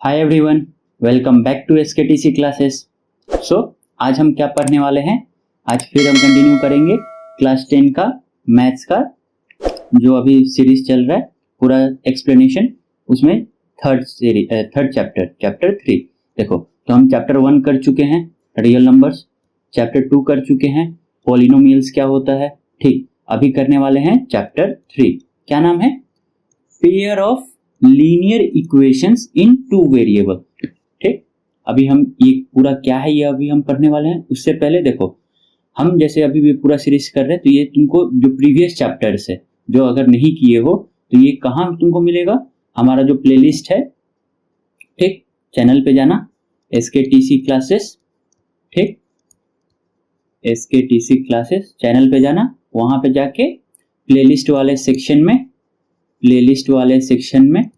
Hi everyone, welcome back to SKTC classes. So आज हम क्या पढ़ने वाले हैं? आज फिर हम कंटिन्यू करेंगे क्लास 10 का मैथ्स का जो अभी सीरीज चल रहा है, पूरा एक्सप्लेनेशन उसमें थर्ड चैप्टर 3। देखो, तो हम चैप्टर 1 कर चुके हैं, रियल नंबर्स। चैप्टर 2 कर चुके हैं, पॉलिनोमियल्स क्या होता है। ठीक, अभी करने वाले हैं चैप्टर 3। क्या नाम है? Pair of linear equations in two variable. ठीक, अभी हम ये पूरा क्या है ये अभी हम पढ़ने वाले हैं। उससे पहले देखो, हम जैसे अभी भी पूरा सीरीज कर रहे हैं, तो ये तुमको जो प्रीवियस चैप्टर्स है, जो अगर नहीं किए हो तो ये कहाँ तुमको मिलेगा? हमारा जो प्लेलिस्ट है, ठीक, चैनल पे जाना, एसकेटीसी क्लासेस। ठीक, एसकेटीसी क्लासेस चैनल पे जाना, वहां पे जाके प्लेलिस्ट वाले सेक्शन में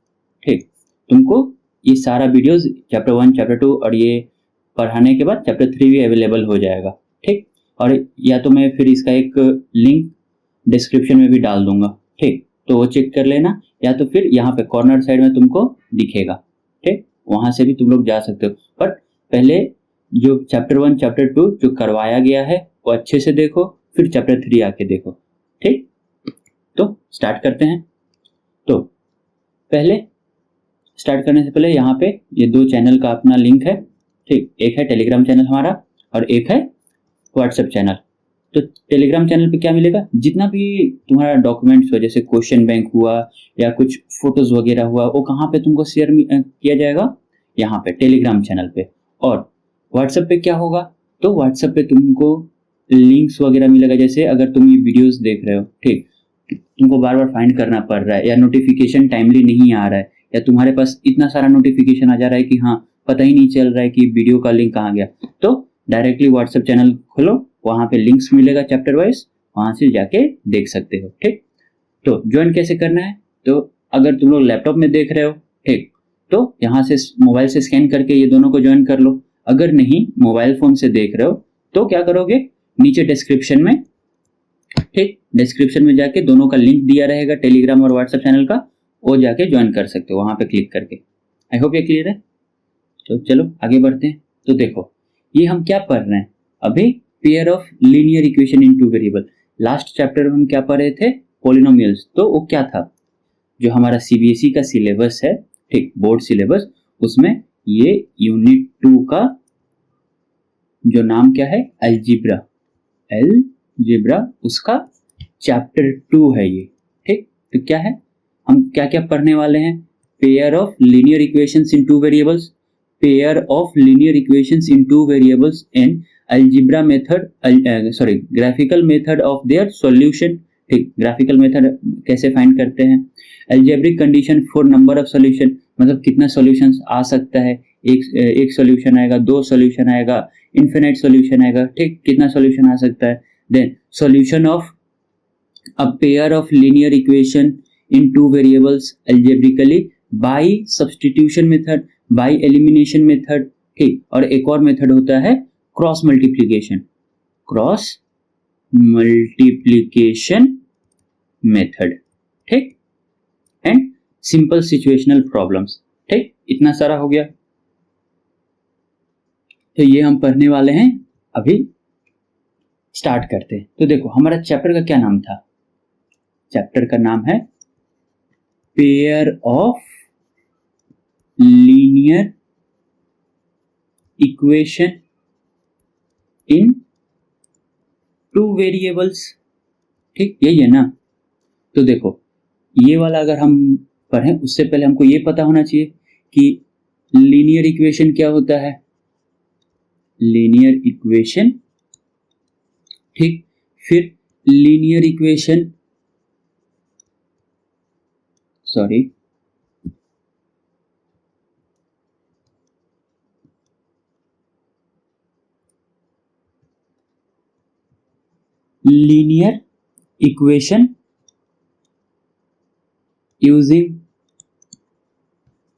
ठीक, तुमको ये सारा वीडियोस चैप्टर 1 चैप्टर 2 और ये पढ़ाने के बाद चैप्टर 3 भी अवेलेबल हो जाएगा। ठीक, और या तो मैं फिर इसका एक लिंक डिस्क्रिप्शन में भी डाल दूंगा। ठीक, तो वो चेक कर लेना, या तो फिर यहाँ पे कॉर्नर साइड में तुमको दिखेगा। ठीक, वहां से भी तुम लोग जा सकते हो, बट पहले जो चैप्टर 1 चैप्टर 2 जो करवाया गया है वो अच्छे से देखो, फिर चैप्टर 3 आके देखो। ठीक, तो स्टार्ट करते हैं। तो पहले स्टार्ट करने से पहले यहाँ पे ये दो चैनल का अपना लिंक है। ठीक, एक है टेलीग्राम चैनल हमारा और एक है व्हाट्सएप चैनल। तो टेलीग्राम चैनल पे क्या मिलेगा? जितना भी तुम्हारा डॉक्यूमेंट्स हो, जैसे क्वेश्चन बैंक हुआ या कुछ फोटोज वगैरह हुआ, वो कहाँ पे तुमको शेयर किया जाएगा? यहाँ पे टेलीग्राम चैनल पे। और व्हाट्सएप पे क्या होगा? तो व्हाट्सएप पे तुमको लिंक्स वगैरह मिलेगा। जैसे अगर तुम ये वीडियोज देख रहे हो, ठीक, तुमको बार बार फाइंड करना पड़ रहा है, या नोटिफिकेशन टाइमली नहीं आ रहा है, या तुम्हारे पास इतना सारा नोटिफिकेशन आ जा रहा है कि हाँ पता ही नहीं चल रहा है कि वीडियो का लिंक कहाँ गया, तो डायरेक्टली व्हाट्सएप चैनल खोलो, वहां पे लिंक्स मिलेगा चैप्टर वाइज, वहां से जाके देख सकते हो। ठीक, तो ज्वाइन कैसे करना है? तो अगर तुम लोग लैपटॉप में देख रहे हो, ठीक, तो यहाँ से मोबाइल से स्कैन करके ये दोनों को ज्वाइन कर लो। अगर नहीं, मोबाइल फोन से देख रहे हो, तो क्या करोगे? नीचे डिस्क्रिप्शन में, ठीक, डिस्क्रिप्शन में जाके दोनों का लिंक दिया रहेगा, टेलीग्राम और व्हाट्सएप चैनल का, वो जाके ज्वाइन कर सकते हो वहां पे क्लिक करके। आई होप ये क्लियर है। तो चलो आगे बढ़ते हैं। तो देखो, ये हम क्या पढ़ रहे हैं अभी? Pair of linear equation in two variable. Last chapter में हम क्या पढ़ रहे थे? पॉलिनोमियल्स। तो वो क्या था? जो हमारा सीबीएसई का सिलेबस है, ठीक, बोर्ड सिलेबस, उसमें ये यूनिट 2 का जो नाम क्या है? अलजेब्रा, उसका चैप्टर 2 है ये। ठीक, तो क्या है, हम क्या क्या पढ़ने वाले हैं? Pair of linear equations in two variables, pair of linear equations in two variables and algebra method, graphical method of their solution. ठीक, ग्राफिकल मेथड कैसे फाइंड करते हैं? Algebraic condition for number of solution, मतलब कितना solutions आ सकता है, एक solution आएगा, दो सॉल्यूशन आएगा, इन्फिनिट सॉल्यूशन आएगा। ठीक, कितना सॉल्यूशन आ सकता है? Then solution of a pair of linear equation in two variables algebraically by substitution method, by elimination method। ठीक, और एक और मेथड होता है क्रॉस मल्टीप्लिकेशन मेथड। ठीक, एंड सिंपल सिचुएशनल प्रॉब्लम्स। ठीक, इतना सारा हो गया। तो ये हम पढ़ने वाले हैं अभी। स्टार्ट करते हैं। तो देखो, हमारा चैप्टर का क्या नाम था? चैप्टर का नाम है pair of linear equation in two variables. ठीक, यही है ना? तो देखो, ये वाला अगर हम पढ़ें, उससे पहले हमको ये पता होना चाहिए कि लीनियर इक्वेशन क्या होता है। लीनियर इक्वेशन, ठीक, फिर linear equation, sorry, linear equation using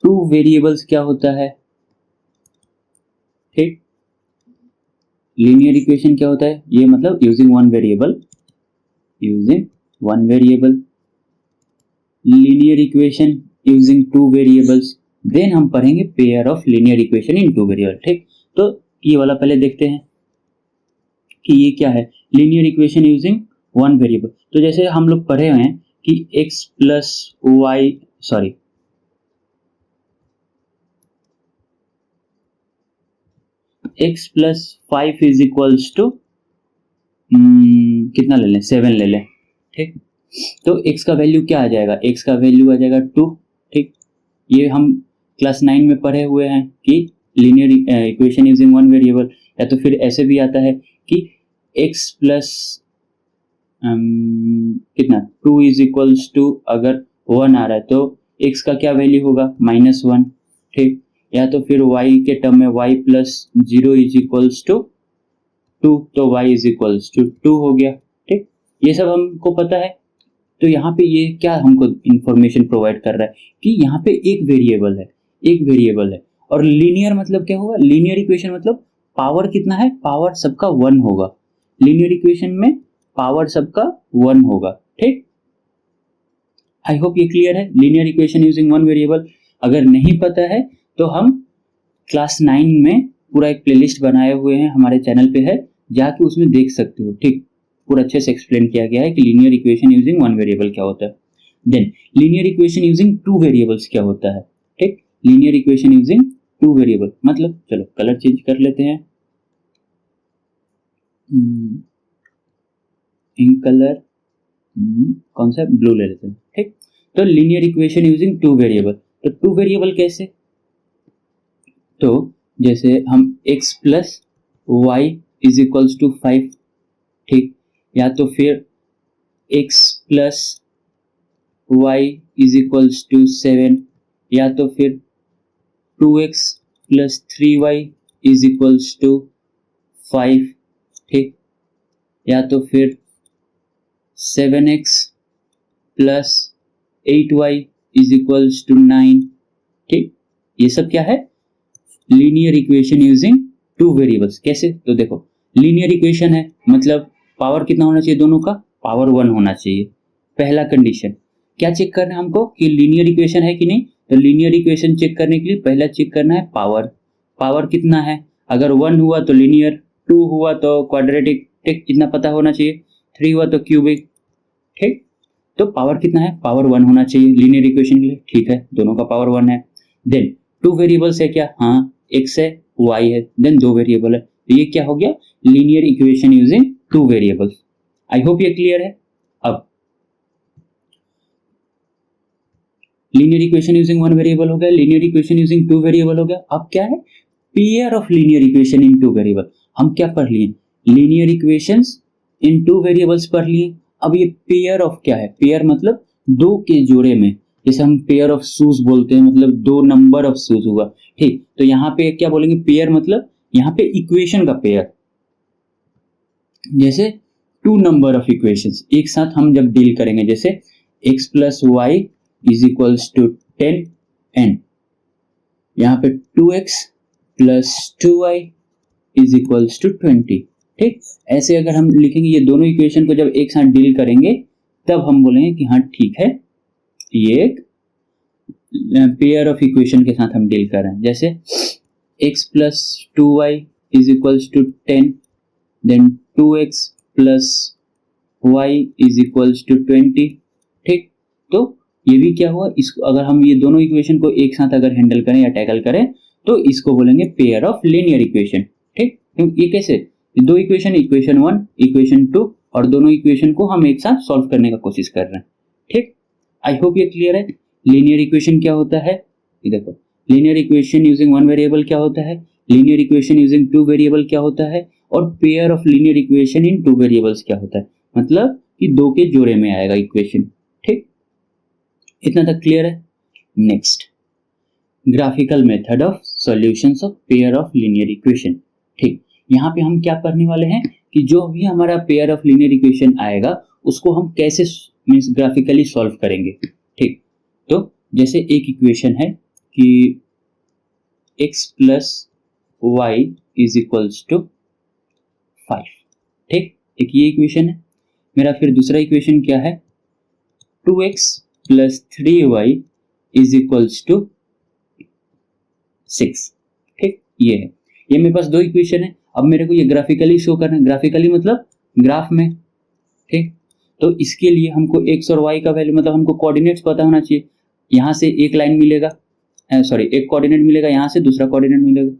two variables क्या होता है? ठीक, लीनियर इक्वेशन क्या होता है? ये मतलब using one variable, linear equation using two variables, then हम पढ़ेंगे pair of linear equation in two variable. ठीक, तो ये वाला पहले देखते हैं कि ये क्या है, linear equation using one variable. तो जैसे हम लोग पढ़े हुए हैं कि x plus y x plus 5 is equals to कितना ले लें, 7 ले लें। ठीक, तो x का वैल्यू क्या आ जाएगा, x का वैल्यू आ जाएगा 2। ठीक, ये हम क्लास 9 में पढ़े हुए हैं कि linear equation using one variable, या तो फिर ऐसे भी आता है कि x प्लस कितना 2 इज इक्वल्स टू, अगर 1 आ रहा है तो x का क्या वैल्यू होगा, -1। ठीक, या तो फिर y के टर्म में y plus 0 is equals to 2, तो y इज इक्वल्स टू 2 हो गया। ठीक, ये सब हमको पता है। तो यहाँ पे ये क्या हमको इंफॉर्मेशन प्रोवाइड कर रहा है कि यहाँ पे एक वेरिएबल है और लीनियर मतलब क्या होगा, लीनियर इक्वेशन मतलब पावर कितना है, पावर सबका 1 होगा। लीनियर इक्वेशन में पावर सबका 1 होगा। ठीक, आई होप ये क्लियर है, linear equation using one variable. अगर नहीं पता है तो हम क्लास 9 में पूरा एक प्लेलिस्ट बनाए हुए हैं, हमारे चैनल पे है, जाके उसमें देख सकते हो। ठीक, पूरा अच्छे से एक्सप्लेन किया गया है कि linear equation using one variable क्या होता है। Then linear equation using two variables क्या होता है। ठीक, linear equation using two variable मतलब, चलो कलर चेंज कर लेते हैं, इंक कलर कौन सा, ब्लू ले लेते हैं। ठीक, तो linear equation using two variable, तो टू वेरिएबल कैसे, तो जैसे हम x plus y is equals to 5। ठीक, या तो फिर x plus y is equals to 7, या तो फिर 2x plus 3y is equals to 5। ठीक, या तो फिर 7x plus 8y is equals to 9। ठीक, ये सब क्या है, linear equation using two variables. कैसे, तो देखो लीनियर इक्वेशन है मतलब पावर कितना होना चाहिए, दोनों का पावर 1 होना चाहिए। पहला कंडीशन क्या चेक करना है हमको कि लीनियर इक्वेशन है कि नहीं, तो लीनियर इक्वेशन चेक करने के लिए पहला चेक करना है पावर कितना है, अगर 1 हुआ तो लीनियर, 2 हुआ तो क्वाड्रेटिक। ठीक, इतना पता होना चाहिए, 3 हुआ तो क्यूबिक। ठीक, तो पावर कितना है, पावर 1 होना चाहिए लीनियर इक्वेशन के लिए। ठीक है, दोनों का पावर 1 है। देन टू वेरिएबल्स है क्या, हाँ x है y है, देन दो वेरिएबल है, तो ये क्या हो गया, linear equation using two variables. आई होप ये क्लियर है। अब linear equation using one variable हो गया, linear equation using two variable हो गया। अब क्या है, pair of linear equation in two variable. हम क्या पढ़ लिए, लीनियर इक्वेशंस इन टू वेरिएबल्स पढ़ लिए। अब ये पेयर ऑफ क्या है, पेयर मतलब दो के जोड़े में, जैसे हम पेयर ऑफ शूज बोलते हैं, मतलब दो नंबर ऑफ शूज हुआ। ठीक, तो यहाँ पे क्या बोलेंगे, पेयर मतलब यहाँ पे इक्वेशन का पेयर, जैसे टू नंबर ऑफ इक्वेशंस एक साथ हम जब डील करेंगे, जैसे x plus y is equals to 10 and यहाँ पे 2x plus 2y is equals to 20। ठीक, ऐसे अगर हम लिखेंगे ये दोनों इक्वेशन को जब एक साथ डील करेंगे तब हम बोलेंगे कि हाँ ठीक है, ये एक पेयर ऑफ इक्वेशन के साथ हम डील कर रहे हैं। जैसे x plus 2y is equals to 10, then 2x plus y is equals to 20। ठीक, तो ये भी क्या हुआ, इसको अगर हम ये दोनों इक्वेशन को एक साथ अगर हैंडल करें या टैकल करें तो इसको बोलेंगे पेयर ऑफ लीनियर इक्वेशन। ठीक, ये कैसे, दो इक्वेशन, इक्वेशन 1 इक्वेशन 2, और दोनों इक्वेशन को हम एक साथ सॉल्व करने का कोशिश कर रहे हैं। ठीक, आई होप ये क्लियर है। लीनियर इक्वेशन क्या होता है, ये देखो linear equation using one variable क्या होता है, linear equation using two variable क्या होता है, और pair of linear equation in to variables क्या होता है, मतलब कि दो के जोड़े में आएगा इक्वेशन। ठीक, इतना तक क्लियर है। Next, graphical method of solutions of pair of linear equation. ठीक, यहाँ पे हम क्या पढ़ने वाले हैं कि जो भी हमारा पेयर ऑफ लीनियर इक्वेशन आएगा उसको हम कैसे मींस ग्राफिकली सॉल्व करेंगे। ठीक, तो जैसे एक इक्वेशन है कि x plus y is equals to 5। ठीक, एक ये इक्वेशन है मेरा। फिर दूसरा इक्वेशन क्या है, 2x plus 3y is equals to 6। ठीक, ये है, ये मेरे पास दो इक्वेशन है। अब मेरे को ये ग्राफिकली शो करना है, ग्राफिकली मतलब ग्राफ में। ठीक, तो इसके लिए हमको x और y का वैल्यू मतलब हमको कोऑर्डिनेट्स पता होना चाहिए। यहाँ से एक लाइन मिलेगा, सॉरी एक कोऑर्डिनेट मिलेगा, यहाँ से दूसरा कोऑर्डिनेट मिलेगा।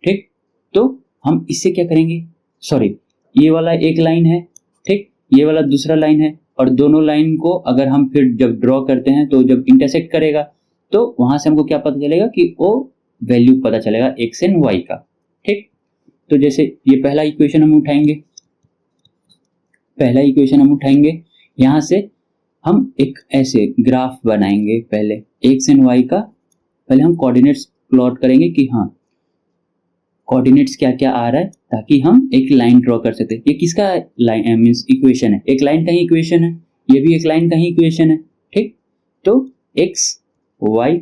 ठीक, तो हम इससे क्या करेंगे, सॉरी ये वाला एक लाइन है, ठीक, ये वाला दूसरा लाइन है, और दोनों लाइन को अगर हम फिर जब ड्रॉ करते हैं तो जब इंटरसेक्ट करेगा तो वहां से हमको क्या पता चलेगा कि वो वैल्यू पता चलेगा x एंड y का। ठीक, तो जैसे ये पहला इक्वेशन हम उठाएंगे, यहां से हम एक ऐसे ग्राफ बनाएंगे। पहले x एंड y का पहले हम कोऑर्डिनेट्स प्लॉट करेंगे कि हाँ कोऑर्डिनेट्स क्या क्या आ रहा है, ताकि हम एक लाइन ड्रॉ कर सकते हैं। ये किसका लाइन मींस इक्वेशन है, एक लाइन का ही इक्वेशन है, ये भी एक लाइन का ही इक्वेशन है। ठीक, तो x y,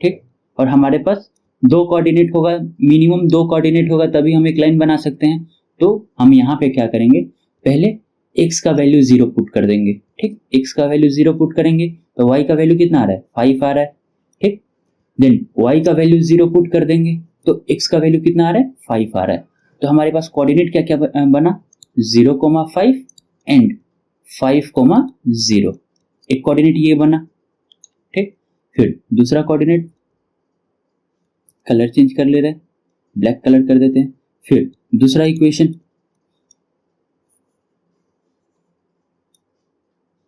ठीक, और हमारे पास दो कोऑर्डिनेट होगा, मिनिमम दो कोऑर्डिनेट होगा तभी हम एक लाइन बना सकते हैं। तो हम यहाँ पे क्या करेंगे, पहले x का वैल्यू 0 पुट कर देंगे। ठीक, x का वैल्यू 0 पुट करेंगे तो y का वैल्यू कितना आ रहा है, 5 आ रहा है। ठीक, देन y का वैल्यू 0 पुट कर देंगे तो x का वैल्यू कितना आ रहा है, 5 आ रहा है। तो हमारे पास कोऑर्डिनेट क्या क्या बना, 0,5 एंड 5,0। एक कोऑर्डिनेट ये बना। ठीक, फिर दूसरा कोऑर्डिनेट, कलर चेंज कर ले रहे हैं, ब्लैक कलर कर देते हैं। फिर दूसरा इक्वेशन,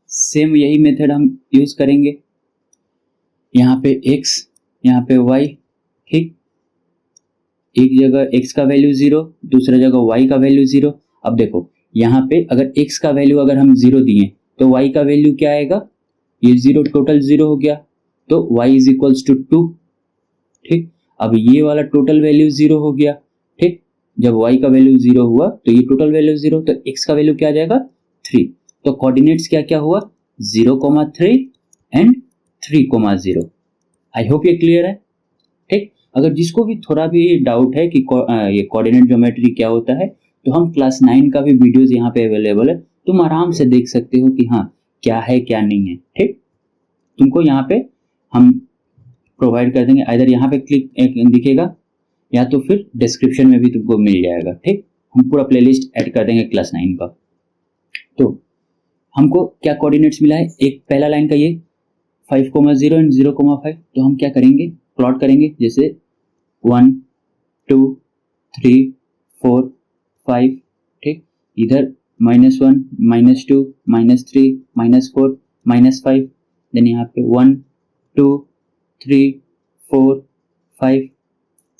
सेम यही मेथड हम यूज करेंगे। यहाँ पे x, यहाँ पे y। ठीक, एक जगह x का वैल्यू 0, दूसरा जगह y का वैल्यू 0। अब देखो यहाँ पे अगर x का वैल्यू अगर हम 0 दिए तो y का वैल्यू क्या आएगा, ये 0 टोटल 0 हो गया तो y इज इक्वल्स टू 2। ठीक, अब ये वाला टोटल वैल्यू 0 हो गया। ठीक, जब y का वैल्यू 0 हुआ तो ये टोटल वैल्यू 0, तो x का वैल्यू क्या आ जाएगा, 3। तो कोऑर्डिनेट्स क्या क्या हुआ, 0,3 एंड 3,0। आई होप ये क्लियर है। ठीक, अगर जिसको भी थोड़ा भी डाउट है कि ये कोऑर्डिनेट ज्योमेट्री क्या होता है, तो हम क्लास 9 का भी वीडियोस यहाँ पे अवेलेबल है, तुम आराम से देख सकते हो कि हाँ क्या है क्या नहीं है। ठीक, तुमको यहाँ पे हम प्रोवाइड कर देंगे, इधर यहाँ पे क्लिक दिखेगा या तो फिर डिस्क्रिप्शन में भी तुमको मिल जाएगा। ठीक, हम पूरा प्लेलिस्ट ऐड कर देंगे क्लास 9 का। तो हमको क्या कोऑर्डिनेट्स मिला है, एक पहला लाइन का ये 5,0 एंड 0,5। तो हम क्या करेंगे, प्लॉट करेंगे, जैसे 1 2 3 4 5। ठीक, इधर -1 -2 -3 -4 -5, देन यहाँ पे 1 2 3 4 5।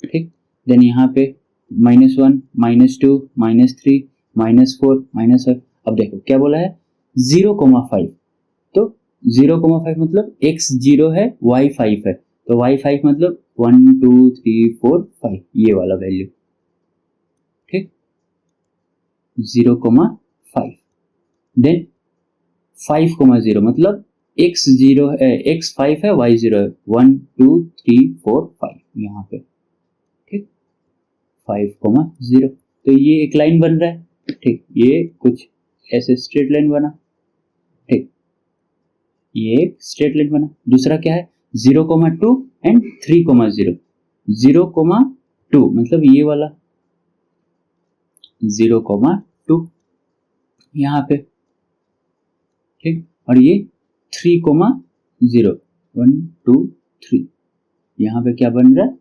ठीक, देन यहाँ पे -1 -2 -3 -4 -5। अब देखो क्या बोला है, 0,5। तो 0,5 मतलब x 0 है, y 5 है, तो y 5 मतलब 1 2 3 4 5 ये वाला वैल्यू। ठीक, 0,5, देन 5,0 मतलब x 0 है, x 5 है, y 0 है, 1 2 3 4 5 यहाँ पे। ठीक, 5,0। तो ये एक लाइन बन रहा है। ठीक, ये कुछ ऐसे स्ट्रेट लाइन बना। ठीक, ये एक स्ट्रेट लाइन बना। दूसरा क्या है, 0,2 एंड 3,0। 0,2 मतलब ये वाला 0,2 यहाँ पे। ठीक, और ये 3,0 1 2 3 यहाँ पे क्या बन रहा है,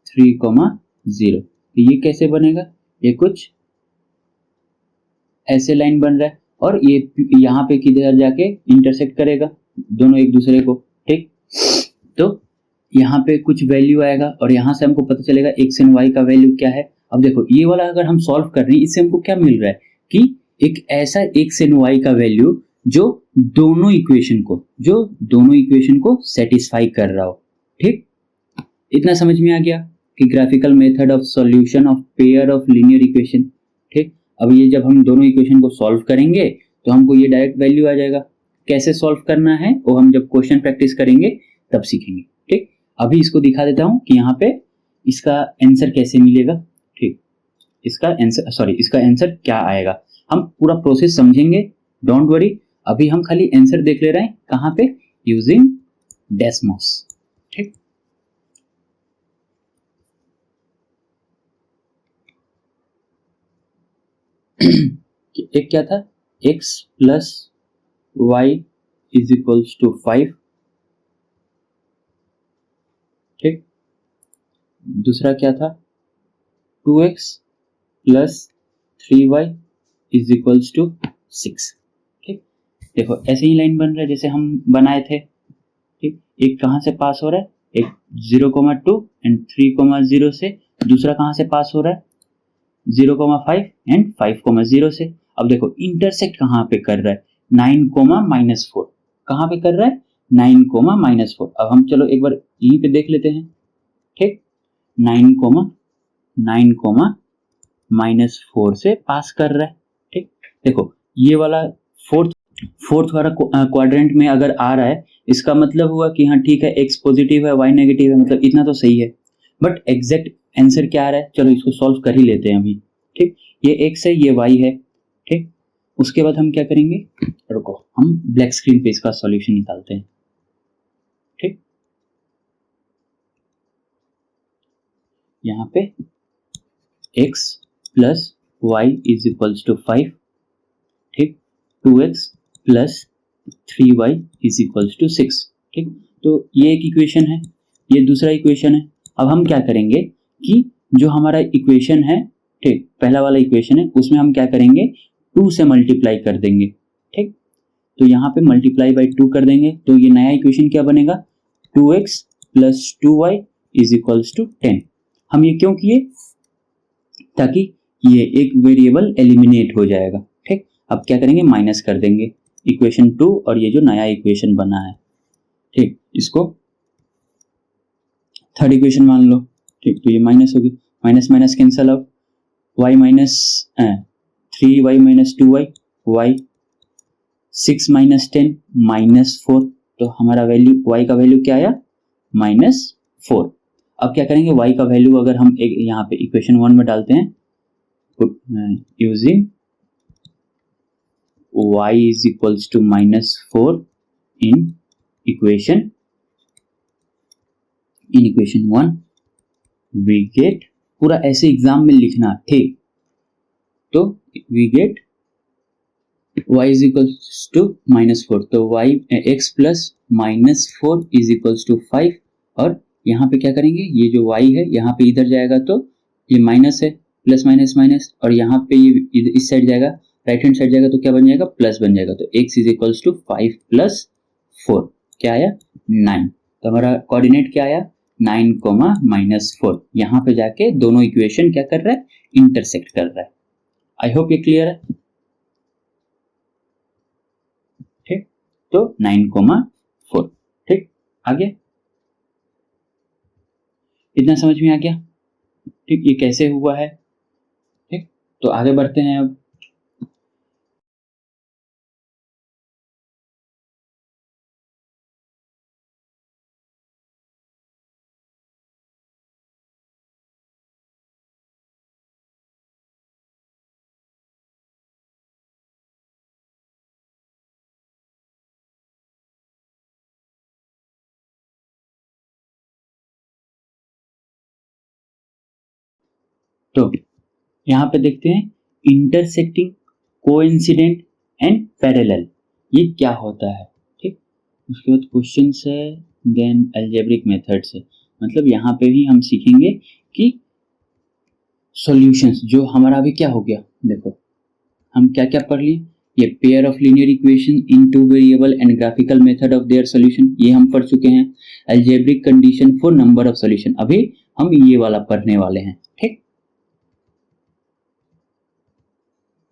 3,0। तो ये कैसे बनेगा, ये कुछ ऐसे लाइन बन रहा है और ये यहाँ पे किधर जाके इंटरसेक्ट करेगा दोनों एक दूसरे को। ठीक, तो यहाँ पे कुछ वैल्यू आएगा और यहाँ से हमको पता चलेगा x एंड y का वैल्यू क्या है। अब देखो ये वाला अगर हम सॉल्व कर रहे हैं, इससे हमको क्या मिल रहा है कि एक ऐसा x एंड y का वैल्यू जो दोनों इक्वेशन को सेटिस्फाई कर रहा हो। ठीक, इतना समझ में आ गया कि graphical method of solution of pair of linear equation. ठीक, अब ये जब हम दोनों इक्वेशन को सॉल्व करेंगे तो हमको ये डायरेक्ट वैल्यू आ जाएगा। कैसे सॉल्व करना है वो हम जब क्वेश्चन प्रैक्टिस करेंगे तब सीखेंगे। ठीक, अभी इसको दिखा देता हूं कि यहाँ पे इसका आंसर कैसे मिलेगा। ठीक, इसका आंसर क्या आएगा, हम पूरा प्रोसेस समझेंगे, डोंट वरी। अभी हम खाली आंसर देख ले रहे हैं, कहाँ पे, यूजिंग डेस्मोस। ठीक, एक क्या था, x plus y is equals to 5, ठीक। दूसरा क्या था, 2x plus 3y is equals to 6, ठीक। देखो ऐसे ही लाइन बन रहा है जैसे हम बनाए थे, ठीक। एक कहाँ से पास हो रहा है, एक 0,2 एंड 3,0 से, दूसरा कहाँ से पास हो रहा है 0,5 एंड 5,0 से। अब देखो इंटरसेक्ट कहाँ पे कर रहा है, 9,-4 कहाँ पे कर रहा है, 9,-4। अब हम चलो एक बार यहीं पे देख लेते हैं, ठीक। 9,9,-4 से पास कर रहा है, ठीक। देखो ये वाला फोर्थ वाला क्वाड्रेंट में अगर आ रहा है, इसका मतलब हुआ कि हाँ ठीक है, x पॉजिटिव है, y नेगेटिव है, मतलब इतना तो सही है। बट एग्जैक्ट आंसर क्या आ रहा है, चलो इसको सॉल्व कर ही लेते हैं अभी, ठीक। ये x है, ये y है, ठीक। उसके बाद हम क्या करेंगे, रुको हम ब्लैक स्क्रीन पे इसका सॉल्यूशन निकालते हैं, ठीक। यहाँ पे x plus y is equals to 5, ठीक। 2x plus 3y is equals to 6, ठीक। तो ये एक इक्वेशन है, ये दूसरा इक्वेशन है। अब हम क्या करेंगे कि जो हमारा इक्वेशन है, ठीक, पहला वाला इक्वेशन है, उसमें हम क्या करेंगे, 2 से मल्टीप्लाई कर देंगे, ठीक। तो यहाँ पे मल्टीप्लाई बाई 2 कर देंगे, तो ये नया इक्वेशन क्या बनेगा, 2x plus 2y is equals to 10। हम ये क्यों किए, ताकि ये एक वेरिएबल एलिमिनेट हो जाएगा, ठीक। अब क्या करेंगे, माइनस कर देंगे इक्वेशन 2 और ये जो नया इक्वेशन बना है, ठीक, इसको थर्ड इक्वेशन मान लो, ठीक। तो ये माइनस होगी, minus minus cancel out, y minus 3y minus 2y, y 6 minus 10 minus 4, तो हमारा वैल्यू y का वैल्यू क्या आया, -4। अब क्या करेंगे, y का वैल्यू अगर हम एक यहाँ पे इक्वेशन 1 में डालते हैं, using y is equals to -4 in equation 1, we get, पूरा ऐसे एग्जाम में लिखना, ठीक। तो we get y is equals to -4, तो y x plus -4 is equals to 5, और यहाँ पे क्या करेंगे, ये जो y है यहाँ पे इधर जाएगा तो ये माइनस है, प्लस माइनस माइनस, और यहाँ पे ये इस साइड जाएगा, राइट हैंड साइड जाएगा तो क्या बन जाएगा, प्लस बन जाएगा। तो x is equals to 5 plus 4 क्या आया, 9। तो हमारा कोऑर्डिनेट क्या आया, 9,-4। यहाँ पे जाके दोनों इक्वेशन क्या कर रहा है, इंटरसेक्ट कर रहा है। आई होप ये क्लियर है, ठीक। तो 9,4, ठीक। आगे इतना समझ में आ गया, ठीक, ये कैसे हुआ है, ठीक। तो आगे बढ़ते हैं अब। तो यहाँ पे देखते हैं इंटरसेक्टिंग, कोइंसिडेंट एंड पैरेलल, ये क्या होता है, ठीक। उसके बाद क्वेश्चन है, देन अलजेब्रिक मेथड से, मतलब यहाँ पे भी हम सीखेंगे कि सॉल्यूशंस, जो हमारा अभी क्या हो गया, देखो हम क्या क्या पढ़ लिए, ये pair of linear equation in 2 variable and graphical method of their solution, ये हम पढ़ चुके हैं। Algebraic condition for number of solution, अभी हम ये वाला पढ़ने वाले हैं, ठीक।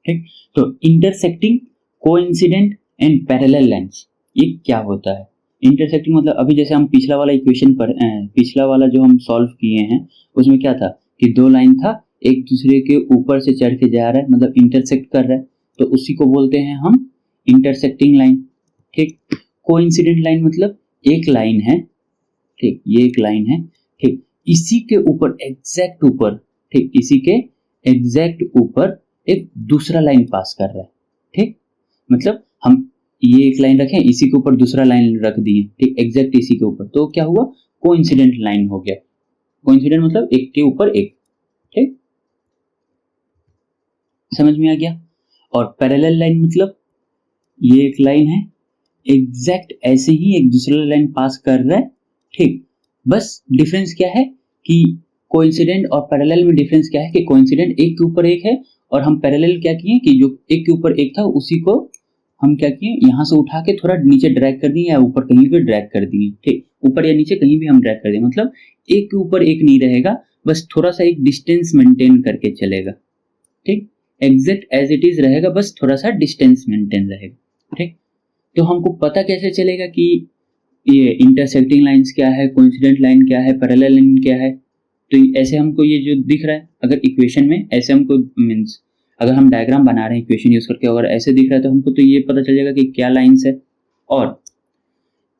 ठीक, तो intersecting, coincident and parallel lines, ये क्या होता है। इंटरसेक्टिंग मतलब अभी जैसे हम पिछला वाला इक्वेशन पर, पिछला वाला जो हम सॉल्व किए हैं उसमें क्या था कि 2 लाइन था, एक दूसरे के ऊपर से चढ़ के जा रहा है, मतलब इंटरसेक्ट कर रहा है, तो उसी को बोलते हैं हम इंटरसेक्टिंग लाइन, ठीक। कोइंसिडेंट लाइन मतलब एक लाइन है, ठीक, ये एक लाइन है, ठीक, इसी के ऊपर एग्जैक्ट ऊपर, ठीक, इसी के एग्जैक्ट ऊपर एक दूसरा लाइन पास कर रहा है, ठीक। मतलब हम ये एक लाइन रखें, इसी के ऊपर दूसरा लाइन रख दिए, ठीक, एग्जैक्ट इसी के ऊपर, तो क्या हुआ, कोइंसिडेंट लाइन हो गया। कोइंसिडेंट मतलब एक के ऊपर एक, ठीक, समझ में आ गया। और पैरेलल लाइन मतलब ये एक लाइन है, एग्जैक्ट ऐसे ही एक दूसरा लाइन पास कर रहा है, ठीक। बस डिफरेंस क्या है कि कोइंसिडेंट और पैरेलल में डिफरेंस क्या है कि कोइंसिडेंट एक के ऊपर एक है और हम पैरेलल क्या किए कि जो एक के ऊपर एक था उसी को हम क्या किए, यहाँ से उठा के थोड़ा नीचे ड्रैग कर दिए या ऊपर कहीं भी ड्रैग कर दिए, ठीक, ऊपर या नीचे कहीं भी हम ड्रैग कर दिए, मतलब एक के ऊपर एक नहीं रहेगा, बस थोड़ा सा एक डिस्टेंस मेंटेन करके चलेगा, ठीक, एग्जैक्ट एज इट इज रहेगा, बस थोड़ा सा डिस्टेंस मेंटेन रहेगा, ठीक। तो हमको पता कैसे चलेगा कि ये इंटरसेक्टिंग लाइंस क्या है, कोइंसिडेंट लाइन क्या है, पैरेलल लाइन क्या है। तो ऐसे हमको ये जो दिख रहा है, अगर इक्वेशन में ऐसे हमको मीन्स अगर हम डायग्राम बना रहे हैं इक्वेशन यूज करके, अगर ऐसे दिख रहा है तो हमको तो ये पता चल जाएगा कि क्या लाइंस है और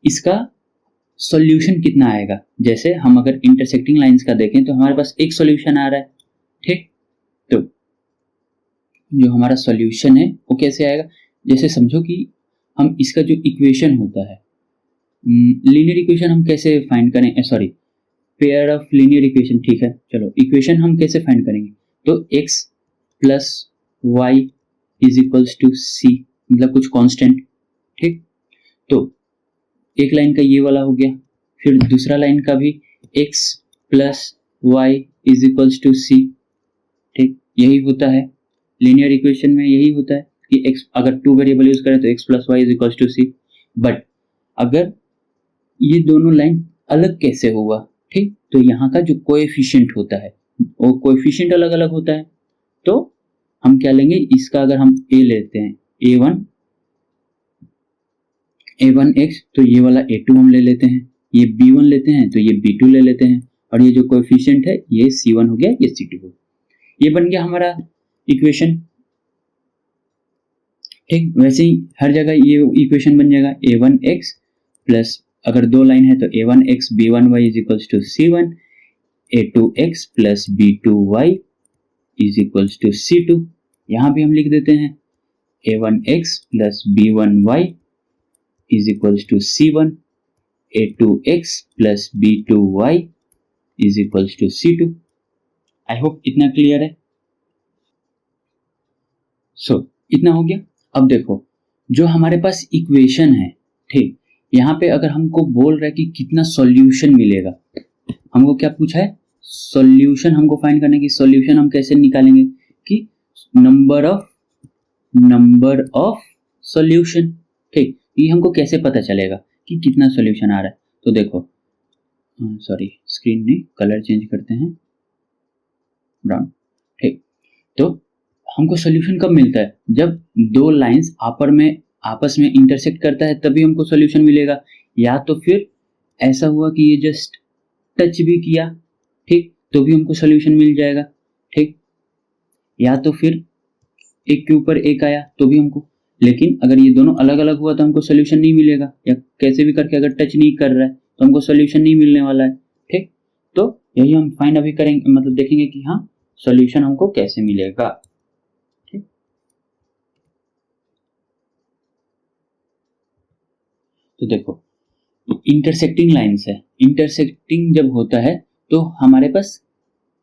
इसका सॉल्यूशन कितना आएगा। जैसे हम अगर इंटरसेक्टिंग लाइंस का देखें तो हमारे पास एक सॉल्यूशन आ रहा है, ठीक। तो जो हमारा सॉल्यूशन है वो कैसे आएगा, जैसे समझो कि हम इसका जो इक्वेशन होता है, लीनियर इक्वेशन हम कैसे फाइंड करें, sorry pair of linear equation, ठीक है, चलो इक्वेशन हम कैसे फाइंड करेंगे, तो x plus y is equals to c, मतलब कुछ कांस्टेंट, ठीक। तो एक लाइन का ये वाला हो गया, फिर दूसरा लाइन का भी x plus y is equals to c, ठीक, यही होता है लीनियर इक्वेशन में, यही होता है कि x अगर टू वेरिएबल यूज करें तो x plus y is equals to c. But अगर ये दोनों लाइन अलग कैसे हुआ, ठीक, तो यहाँ का जो कोएफिशिएंट होता है वो कोएफिशिएंट अलग अलग होता है। तो हम क्या लेंगे, इसका अगर हम a लेते हैं a1x, तो ये वाला a2 हम ले लेते हैं, ये b1 लेते हैं तो ये b2 ले लेते हैं, और ये जो कोएफिशिएंट है ये c1 हो गया, ये c2 हो गया, ये बन गया हमारा इक्वेशन, ठीक। वैसे ही हर जगह ये इक्वेशन बन जाएगा a1x प्लस अगर दो लाइन है तो a1x b1y is equals to c1, a2x plus b2y is equals to c2। यहां भी हम लिख देते हैं a1x plus b1y is equals to c1, a2x plus b2y is equals to c2। I hope इतना क्लियर है। सो इतना हो गया। अब देखो जो हमारे पास इक्वेशन है, ठीक, यहाँ पे अगर हमको बोल रहा है कि कितना सॉल्यूशन मिलेगा, हमको क्या पूछा है, सॉल्यूशन हमको फाइंड करने की, सॉल्यूशन हम कैसे निकालेंगे कि नंबर ऑफ सॉल्यूशन, ठीक, ये हमको कैसे पता चलेगा कि कितना सॉल्यूशन आ रहा है। तो देखो सॉरी स्क्रीन में कलर चेंज करते हैं, ब्राउन, ठीक। तो हमको सॉल्यूशन कब मिलता है, जब दो लाइंस आपस में इंटरसेक्ट करता है तभी हमको सॉल्यूशन मिलेगा, या तो फिर ऐसा हुआ कि ये जस्ट टच भी किया, ठीक, तो भी हमको सॉल्यूशन मिल जाएगा, ठीक, या तो फिर एक के ऊपर एक आया तो भी हमको, लेकिन अगर ये दोनों अलग अलग हुआ तो हमको सॉल्यूशन नहीं मिलेगा, या कैसे भी करके अगर टच नहीं कर रहा है तो हमको सॉल्यूशन नहीं मिलने वाला है, ठीक। तो यही हम फाइंड अभी करेंगे, मतलब देखेंगे कि हाँ सॉल्यूशन हमको कैसे मिलेगा, ठीक। तो देखो इंटरसेक्टिंग लाइंस है, इंटरसेक्टिंग जब होता है तो हमारे पास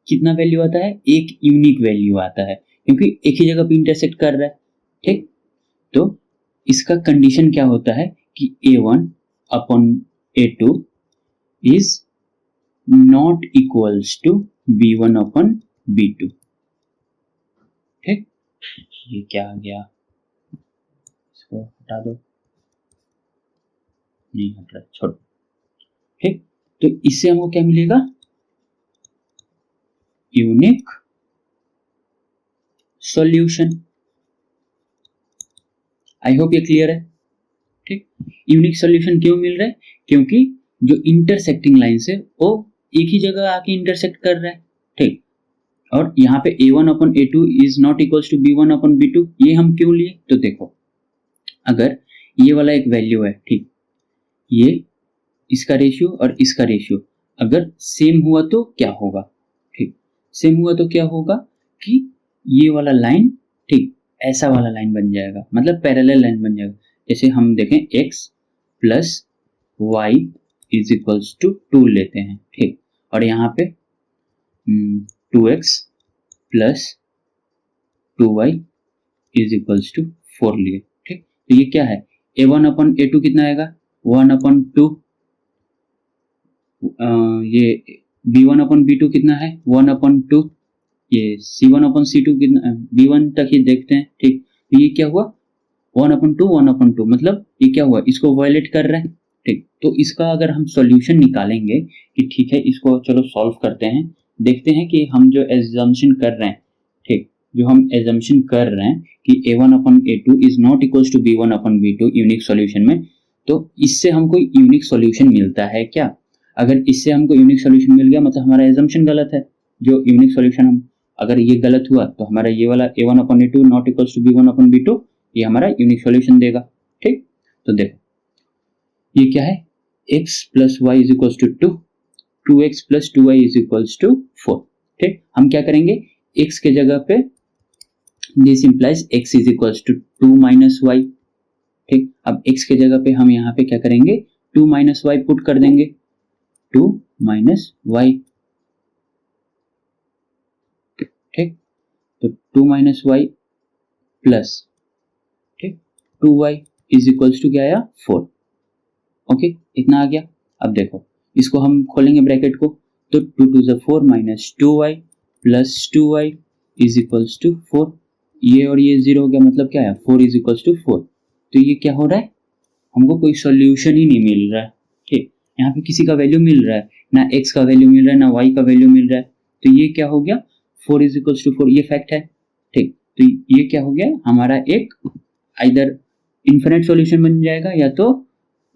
कितना वैल्यू आता है, एक यूनिक वैल्यू आता है, क्योंकि एक ही जगह पे इंटरसेक्ट कर रहा है, ठीक। तो इसका कंडीशन क्या होता है कि a1 upon a2 is not equals to b1 upon b2, ठीक। ये क्या आ गया, इसको हटा दो, नहीं हट रहा, छोड़ो, ठीक। तो इससे हमको क्या मिलेगा, यूनिक सॉल्यूशन। आई होप ये क्लियर है, ठीक। यूनिक सॉल्यूशन क्यों मिल रहा है, क्योंकि जो इंटरसेक्टिंग लाइंस है वो एक ही जगह आके इंटरसेक्ट कर रहा है, ठीक। और यहाँ पे a1 upon a2 is not equals to b1 upon b2, ये हम क्यों लिए, तो देखो अगर ये वाला एक वैल्यू है, ठीक, ये इसका रेशियो और इसका रेशियो अगर सेम हुआ तो क्या होगा, ठीक, सेम हुआ तो क्या होगा कि ये वाला लाइन, ठीक, ऐसा वाला लाइन बन जाएगा, मतलब पैरेलल लाइन बन जाएगा। जैसे हम देखें x plus y is equals to 2 लेते हैं, ठीक। और यहाँ पे 2x plus 2y is equals to 4 लिए, ठीक। तो ये क्या है, a1 अपन a2 कितना आएगा 1 अपन 2, ये b1 अपन b2 कितना है 1 अपन 2, ये c1 अपन c2 कितना b1 तक ही देखते हैं, ठीक। तो ये क्या हुआ 1 अपन 2 1 अपन 2, मतलब ये क्या हुआ, इसको वायलेट कर रहे हैं, ठीक। तो इसका अगर हम सॉल्यूशन निकालेंगे कि ठीक है इसको चलो सॉल्व करते हैं, देखते हैं कि हम जो एजम्पशन कर रहे हैं, ठीक, जो हम एजम्पशन कर रहे हैं कि a1 upon a2 is not equals to b1 upon b2 unique solution में, तो इससे हमको यूनिक सॉल्यूशन मिलता है क्या। अगर इससे हमको यूनिक सॉल्यूशन मिल गया मतलब हमारा एजम्पशन गलत है, जो यूनिक सॉल्यूशन हम अगर ये गलत हुआ तो हमारा ये वाला a1 upon a2 not equals to b1 upon b2 ये हमारा यूनिक सॉल्यूशन देगा, ठीक। तो देखो ये क्या है x plus y is equals to 2, 2x plus 2y is equals to 4, ठीक। हम क्या करेंगे x के जगह पे this implies x is equals to 2 minus y, ठीक। अब x के जगह पे हम यहाँ पे क्या करेंगे 2 माइनस वाई पुट कर देंगे, 2 माइनस वाई, ठीक। तो 2 माइनस वाई प्लस, ठीक, 2y इज इक्वल्स टू क्या आया 4, ओके इतना आ गया। अब देखो इसको हम खोलेंगे ब्रैकेट को, तो 2 टू ज़ 4 minus 2y plus 2y is equals to 4, ये और ये 0 हो गया मतलब क्या है 4 इज इक्वल्स टू 4। तो ये क्या हो रहा है हमको कोई सॉल्यूशन ही नहीं मिल रहा है, ठीक। यहाँ पे किसी का वैल्यू मिल रहा है ना, x का वैल्यू मिल रहा है ना y का वैल्यू मिल रहा है, तो ये क्या हो गया 4 इज इक्वल्स टू 4, ये फैक्ट है, ठीक। तो ये क्या हो गया हमारा एक आइदर इन्फिनिट सॉल्यूशन बन जाएगा या तो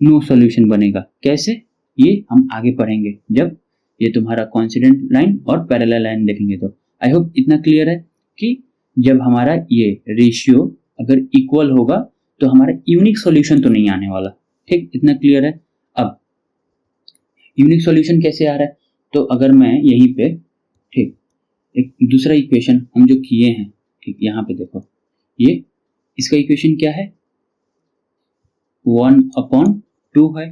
नो सॉल्यूशन बनेगा। कैसे ये हम आगे पढ़ेंगे जब ये तुम्हारा कोइंसिडेंट लाइन और पैरेलल लाइन देखेंगे। तो आई होप इतना क्लियर है कि जब हमारा ये रेशियो अगर इक्वल होगा तो हमारा यूनिक सॉल्यूशन तो नहीं आने वाला, ठीक, इतना क्लियर है। अब यूनिक सॉल्यूशन कैसे आ रहा है, तो अगर मैं यहीं पे, ठीक, एक दूसरा इक्वेशन हम जो किए हैं, ठीक, यहाँ पे देखो ये इसका इक्वेशन क्या है 1 अपॉन 2 है,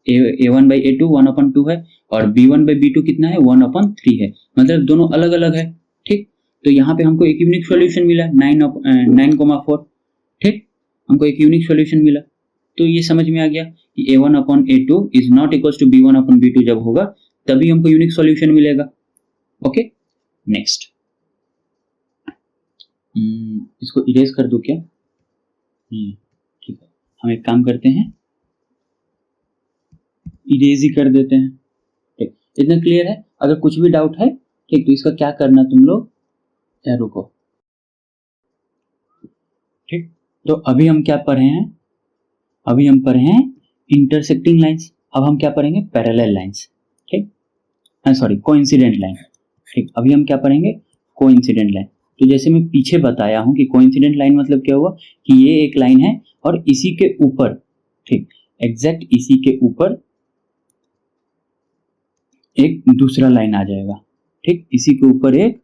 a1 बाई a2 1 अपॉन 2 है और b1 बाई b2 कितना है 1 अपॉन 3 है, मतलब दोनों अलग अलग है, ठीक। तो यहाँ पे हमको एक यूनिक सॉल्यूशन मिला 9,4, ठीक, हमको एक यूनिक सॉल्यूशन मिला। तो ये समझ में आ गया कि a1 upon a2 is not equals to b1 upon b2 जब होगा तभी हमको यूनिक सॉल्यूशन मिलेगा, ओके। नेक्स्ट इसको इरेज कर दो क्या, ठीक है, हम एक काम करते हैं इरेज ही कर देते हैं, ठीक। इतना क्लियर है, अगर कुछ भी डाउट है, ठीक, तो इसका क्या करना तुम लोग एरो को, ठीक। तो अभी हम क्या पढ़े हैं, अभी हम पढ़े हैं इंटरसेक्टिंग लाइंस, अब हम क्या पढ़ेंगे पैरेलल लाइंस, ठीक, सॉरी कोइंसिडेंट लाइन, ठीक। अभी हम क्या पढ़ेंगे कोइंसिडेंट लाइन। तो जैसे मैं पीछे बताया हूं कि कोइंसिडेंट लाइन मतलब क्या हुआ कि ये एक लाइन है और इसी के ऊपर, ठीक, एग्जैक्ट इसी के ऊपर एक दूसरा लाइन आ जाएगा, ठीक, इसी के ऊपर एक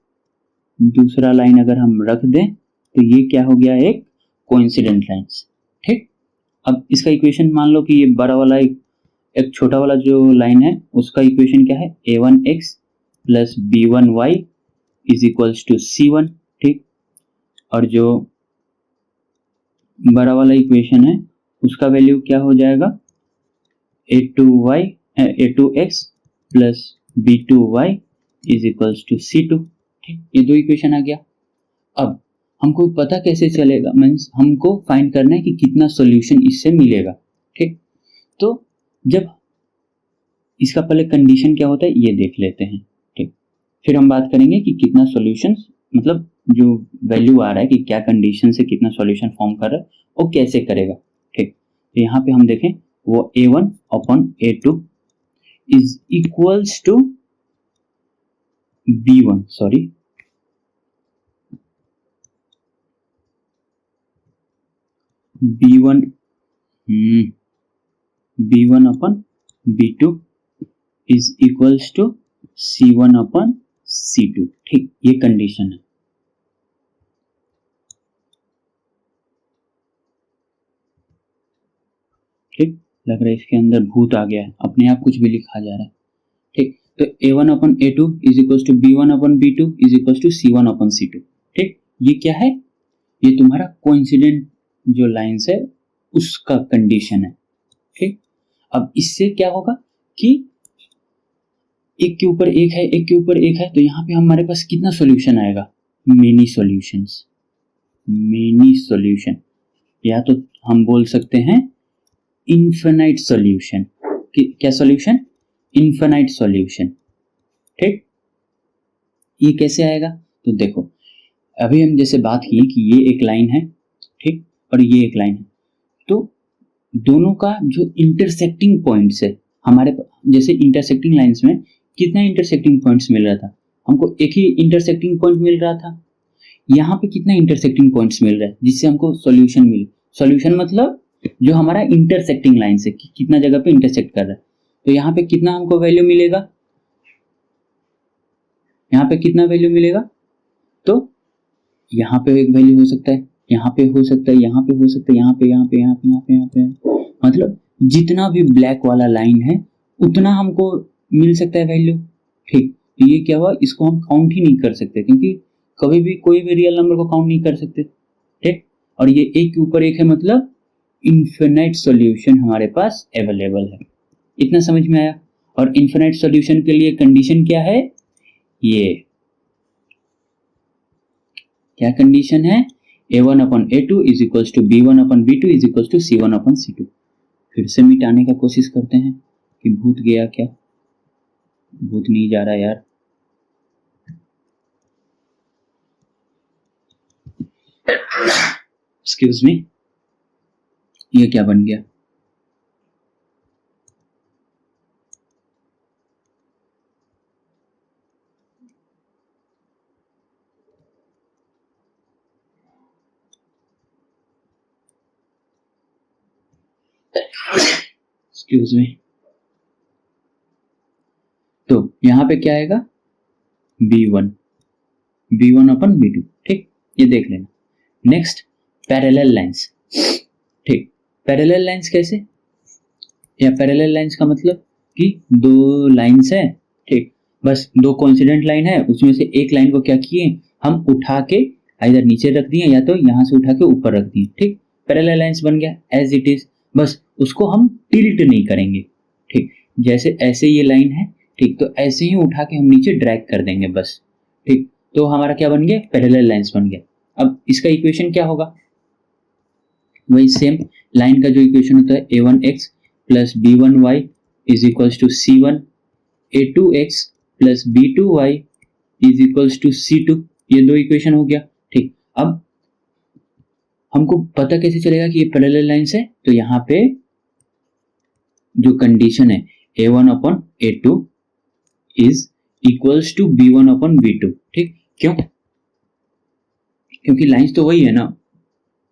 दूसरा लाइन अगर हम रख दें तो ये क्या हो गया एक कोइंसिडेंट लाइंस, ठीक। अब इसका इक्वेशन मान लो कि ये बड़ा वाला एक छोटा वाला जो लाइन है उसका इक्वेशन क्या है a1x plus b1y is equals to c1, ठीक। और जो बड़ा वाला इक्वेशन है उसका वैल्यू क्या हो जाएगा a2x plus b2y is equals to c2, ठीक। ये दो इक्वेशन आ गया। अब हमको पता कैसे चलेगा, मीन्स हमको फाइंड करना है कि कितना सॉल्यूशन इससे मिलेगा, ठीक। तो जब इसका पहले कंडीशन क्या होता है ये देख लेते हैं, ठीक, फिर हम बात करेंगे कि कितना सॉल्यूशन, मतलब जो वैल्यू आ रहा है कि क्या कंडीशन से कितना सॉल्यूशन फॉर्म कर रहा है वो कैसे करेगा, ठीक। तो यहाँ पे हम देखें वो a1 upon a2 is equals to b1, sorry b1 b1 upon b2 is equals to c1 upon c2, ठीक, ये कंडीशन है, ठीक। लग रहा है इसके अंदर भूत आ गया है, अपने आप कुछ भी लिखा जा रहा है। ठीक, तो A1/A2 is equal to B1/B2 is equal to C1/C2। ठीक, ये क्या है? ये तुम्हारा कोइंसिडेंट जो लाइंस है उसका कंडीशन है। ठीक, अब इससे क्या होगा कि एक के ऊपर एक है, एक के ऊपर एक है, तो यहाँ पे हमारे पास कितना सॉल्यूशन आएगा? मेनी सॉल्यूशंस, मेनी सॉल्यूशन, या तो हम बोल सकते हैं इनफिनाइट सॉल्यूशन। क्या सॉल्यूशन? Infinite solution. ठीक, ये कैसे आएगा? तो देखो, अभी हम जैसे बात की कि ये एक लाइन है, ठीक, और ये एक लाइन है, तो दोनों का जो इंटरसेक्टिंग पॉइंट्स है हमारे, जैसे इंटरसेक्टिंग लाइंस में कितना इंटरसेक्टिंग पॉइंट्स मिल रहा था हमको? एक ही इंटरसेक्टिंग पॉइंट मिल रहा था। यहाँ पे कितना इंटरसेक्टिंग पॉइंट्स मिल रहा है जिससे हमको सॉल्यूशन मिले? सॉल्यूशन मतलब जो हमारा इंटरसेक्टिंग लाइन से कितना जगह पे इंटरसेक्ट कर रहा है, तो यहाँ पे कितना हमको वैल्यू मिलेगा? यहाँ पे कितना वैल्यू मिलेगा? तो यहाँ पे एक वैल्यू हो सकता है, यहाँ पे हो सकता है, यहाँ पे हो सकता है, यहाँ पे, यहाँ पे, यहाँ पे, यहाँ पे, यहाँ पे, मतलब जितना भी ब्लैक वाला लाइन है उतना हमको मिल सकता है वैल्यू। ठीक, तो ये क्या हुआ? इसको हम काउंट ही नहीं कर सकते, क्योंकि कभी भी कोई भी रियल नंबर को काउंट नहीं कर सकते। ठीक, और ये एक के ऊपर एक है, मतलब इनफिनाइट सॉल्यूशन हमारे पास अवेलेबल है। इतना समझ में आया? और इनफिनाइट सॉल्यूशन के लिए कंडीशन क्या है? ये क्या कंडीशन है? A1/A2 is equal to B1/B2 is equal to C1/C2। फिर से मिटाने का कोशिश करते हैं कि भूत गया क्या? भूत नहीं जा रहा यार। एक्सक्यूज मी, ये क्या बन गया? एक्सक्यूज मी, तो यहां पे क्या आएगा? B1/B2। ठीक, ये देख लेना। Next, parallel lines. ठीक, पैरेलल लाइंस कैसे? या पैरेलल लाइंस का मतलब कि दो लाइंस है, ठीक, बस दो कोइंसिडेंट लाइन है, उसमें से एक लाइन को क्या किए हम उठा के इधर नीचे रख दिए या तो यहां से उठा के ऊपर रख दिए। ठीक, पैरेलल लाइंस बन गया एज इट इज, बस उसको हम टिल्ट नहीं करेंगे। ठीक, जैसे ऐसे ये लाइन है, ठीक, तो ऐसे ही उठा के हम नीचे ड्रैग कर देंगे बस। ठीक, तो हमारा क्या बन गया? पैरेलल लाइंस बन गया। अब इसका इक्वेशन क्या होगा? वही सेम लाइन का जो इक्वेशन होता है A1x plus B1y is equals to C1, A2x plus B2y is equals to C2। ये दो इक्वेशन हो गया। ठीक, अब हमको पता कैसे चलेगा कि ये पैरेलल लाइंस है? तो यहाँ पे जो कंडीशन है A1/A2 is equals to B1/B2। ठीक, क्यों? क्योंकि लाइंस तो वही है ना,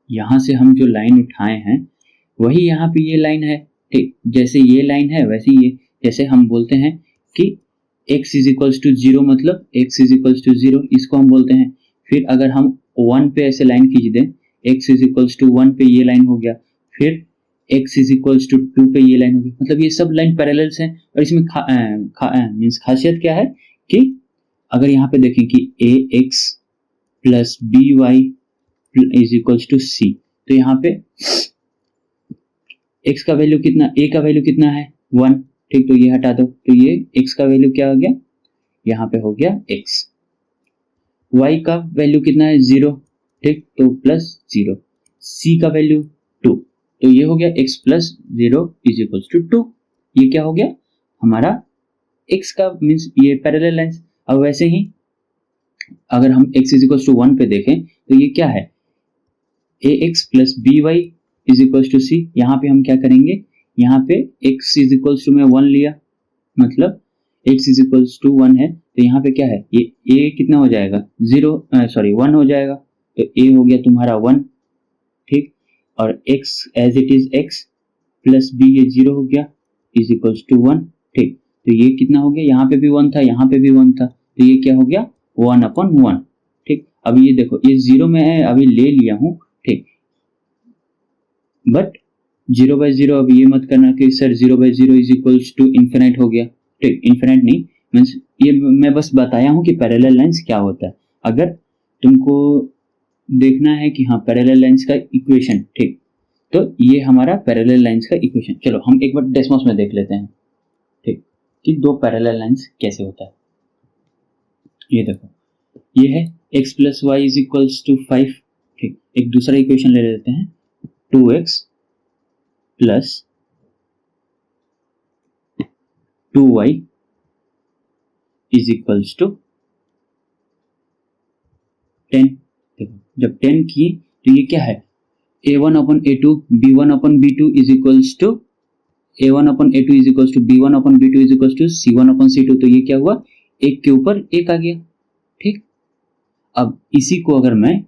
यहां से हम जो लाइन उठाए हैं वही यहाँ पे ये लाइन है। ठीक, जैसे ये लाइन है वैसे ये, जैसे हम बोलते हैं कि x इज इक्वल्स टू 0, मतलब x इज इक्वल्स टू 0, इसको हम बोलते हैं। फिर अगर हम 1 पे ऐसे लाइन खींच दें, x इज इक्वल्स टू 1 पे ये लाइन हो गया, फिर x इज इक्वल्स टू 2 पे ये लाइन हो गई, मतलब ये सब लाइन पैरेलल्स हैं। और इसमें मीन्स खासियत क्या है कि अगर यहाँ पे देखें कि ax plus by is equals to c, तो यहाँ पे x का वैल्यू कितना, a का वैल्यू कितना है? 1। ठीक, तो ये हटा दो, तो ये x का वैल्यू क्या हो गया? यहाँ पे हो गया x। y का वैल्यू कितना है? 0। ठीक, तो प्लस 0। c का वैल्यू 2, तो ये हो गया x plus 0 is equals to 2। ये क्या हो गया? हमारा x का मीन्स ये पैरेलल लाइंस। अब वैसे ही अगर हम x इज इक्वल्स टू 1 पे देखें तो ये क्या है? ax plus by is equals to c। यहाँ पे हम क्या करेंगे? यहाँ पे x इज इक्वल्स टू में 1 लिया, मतलब x इज इक्वल्स टू 1 है, तो यहाँ पे क्या है? ये a कितना हो जाएगा? 1 हो जाएगा, तो a हो गया तुम्हारा 1। ठीक, और x as it is x plus b, ये 0 हो गया इज इक्वल्स टू 1। ठीक, तो ये कितना हो गया? यहाँ पे भी 1 था, यहाँ पे भी 1 था, तो ये क्या हो गया? 1/1। ठीक, अब ये देखो ये 0 में है, अभी ले लिया हूं। ठीक, बट 0 बाई 0, अब ये मत करना कि sir 0 by 0 is equals to infinite हो गया। ठीक, इन्फिनाइट नहीं, मीन्स ये मैं बस बताया हूँ कि पैरेलल लाइंस क्या होता है। अगर तुमको देखना है कि हाँ पैरेलल लाइंस का इक्वेशन, ठीक, तो ये हमारा पैरेलल लाइंस का इक्वेशन। चलो हम एक बार डेस्मोस में देख लेते हैं, ठीक, कि दो पैरेलल लाइंस कैसे होता है। ये देखो, ये है x plus y is equals to 5। ठीक, एक दूसरा इक्वेशन ले लेते हैं, 2x plus 2y is equals to 10। देखो जब 10 किए तो ये क्या है, a1 upon a2 b1 upon b2 is equals to a1 upon a2 is equals to b1 upon b2 is equals to c1 upon c2। तो ये क्या हुआ, एक के ऊपर एक आ गया। ठीक, अब इसी को अगर मैं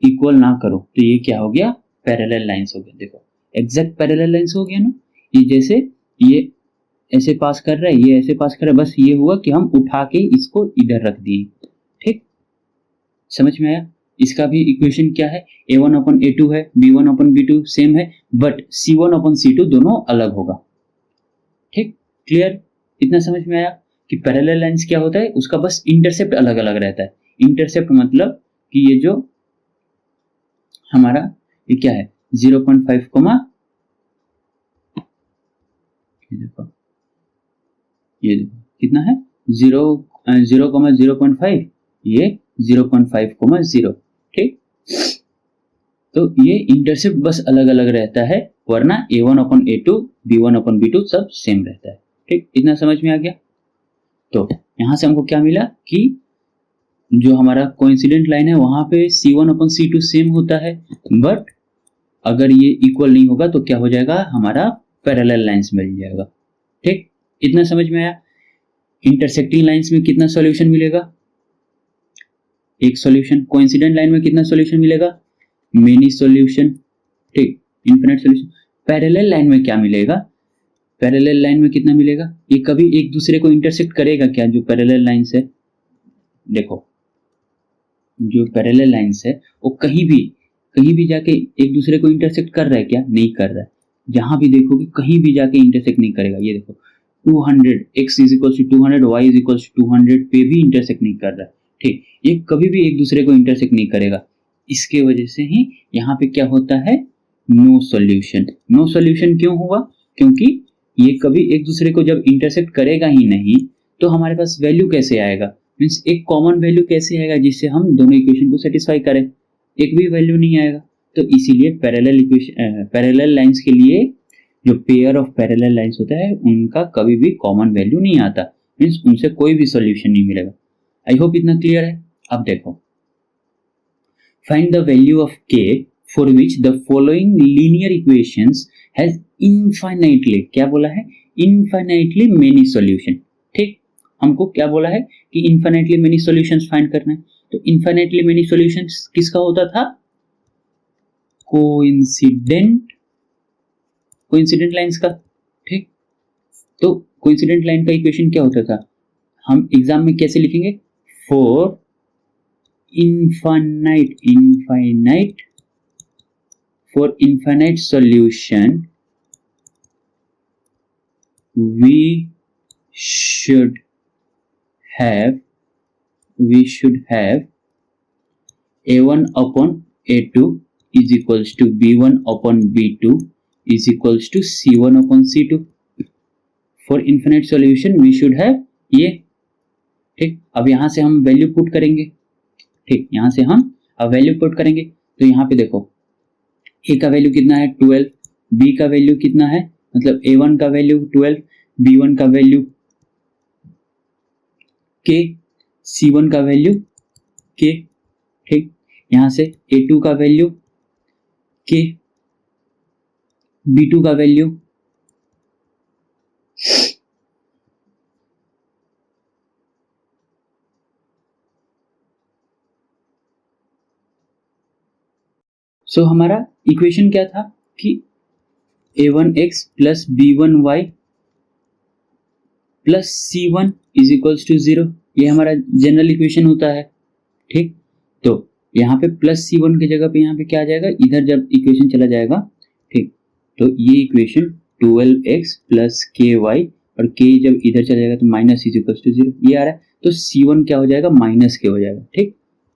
इक्वल ना करूं तो ये क्या हो गया, पैरेलल लाइंस हो गया। देखो एग्जैक्ट पैरेलल लाइंस हो गया ना, ये जैसे ये ऐसे पास कर रहा है, ये ऐसे पास कर रहा है, बस ये हुआ कि हम उठा के इसको इधर रख दिए। ठीक, समझ में आया। इसका भी इक्वेशन क्या है, a1 अपन a2 है, b1 अपन b2 सेम है, बट c1 अपन c2 दोनों अलग होगा। ठीक, क्लियर, इतना समझ में आया कि पैरेलल लाइंस क्या होता है, उसका बस इंटरसेप्ट अलग अलग रहता है। इंटरसेप्ट मतलब कि ये जो हमारा ये क्या है 0.5 कोमा, ये देखो कितना है 0,0,5, ये 0.5,0। ठीक, तो ये इंटरसेप्ट बस अलग अलग रहता है, वरना a1 upon a2 b1 upon b2 सब सेम रहता है। ठीक, इतना समझ में आ गया। तो यहां से हमको क्या मिला कि जो हमारा कोइंसिडेंट लाइन है वहां पे c1 अपन c2 सेम होता है, बट अगर ये इक्वल नहीं होगा तो क्या हो जाएगा, हमारा पैरेलल लाइंस मिल जाएगा। ठीक, इतना समझ में आया। इंटरसेक्टिंग लाइंस में कितना सॉल्यूशन मिलेगा, एक सॉल्यूशन। कोइंसिडेंट लाइन में कितना सॉल्यूशन मिलेगा, मेनी सॉल्यूशन। ठीक, इनफिनिट सॉल्यूशन। पैरेलल लाइन में क्या मिलेगा, पैरेलल लाइन में कितना मिलेगा, ये कभी एक दूसरे को इंटरसेक्ट करेगा क्या, जो पैरेलल लाइंस है। देखो जो पैरेलल लाइंस है वो कहीं भी जाके एक दूसरे को इंटरसेक्ट कर रहा है क्या, नहीं कर रहा है। जहां भी देखोगे कहीं भी जाके इंटरसेक्ट नहीं करेगा। ये देखो 200 x is equal to 200 y is equal to 200 पे भी इंटरसेक्ट नहीं कर रहा है। ठीक, ये कभी भी एक दूसरे को इंटरसेक्ट नहीं करेगा। इसके वजह से ही यहाँ पे क्या होता है, नो सॉल्यूशन। नो सॉल्यूशन क्यों हुआ, क्योंकि ये कभी एक दूसरे को जब इंटरसेक्ट करेगा ही नहीं तो हमारे पास वैल्यू कैसे आएगा, मीन्स एक कॉमन वैल्यू कैसे आएगा जिससे हम दोनों इक्वेशन को सेटिस्फाई करें, एक भी वैल्यू नहीं आएगा। तो इसीलिए पैरेलल लाइंस के लिए जो पेयर ऑफ पैरेलल लाइंस होता है उनका कभी भी कॉमन वैल्यू नहीं आता, मीन्स उनसे कोई भी सॉल्यूशन नहीं मिलेगा। आई होप इतना क्लियर है। अब देखो, find the value of k for which the following linear equations has infinitely, क्या बोला है, इनफाइनाइटली मेनी सॉल्यूशन। ठीक, हमको क्या बोला है कि इनफाइनाइटली मेनी सॉल्यूशंस फाइंड करना है। तो इनफाइनाइटली मेनी सॉल्यूशंस किसका होता था, कोइंसिडेंट लाइंस का। ठीक, तो कोइंसिडेंट लाइन का इक्वेशन क्या होता था, हम एग्जाम में कैसे लिखेंगे, for infinite solution we should have a1 upon a2 is equals to b1 upon b2 is equals to c1 upon c2। for infinite solution we should have ये। ठीक, अब यहां से हम वैल्यू पुट करेंगे। ठीक, यहां से हम अब वैल्यू पुट करेंगे तो यहाँ पे देखो a का वैल्यू कितना है 12, b का वैल्यू कितना है, मतलब a1 का वैल्यू 12, b1 का वैल्यू k, c1 का वैल्यू k। ठीक, यहां से a2 का वैल्यू k, b2 का वैल्यू सो हमारा इक्वेशन क्या था कि a1x plus b1y plus c1 is equals to 0, ये हमारा जनरल इक्वेशन होता है। ठीक, तो यहाँ पे प्लस c1 की जगह पे यहाँ पे क्या आ जाएगा, इधर जब इक्वेशन चला जाएगा, ठीक, तो ये इक्वेशन 12x प्लस के वाई, और के जब इधर चला जाएगा तो माइनस इज इक्वल टू 0 ये आ रहा है। तो C1 क्या हो जाएगा, माइनस के हो जाएगा। ठीक,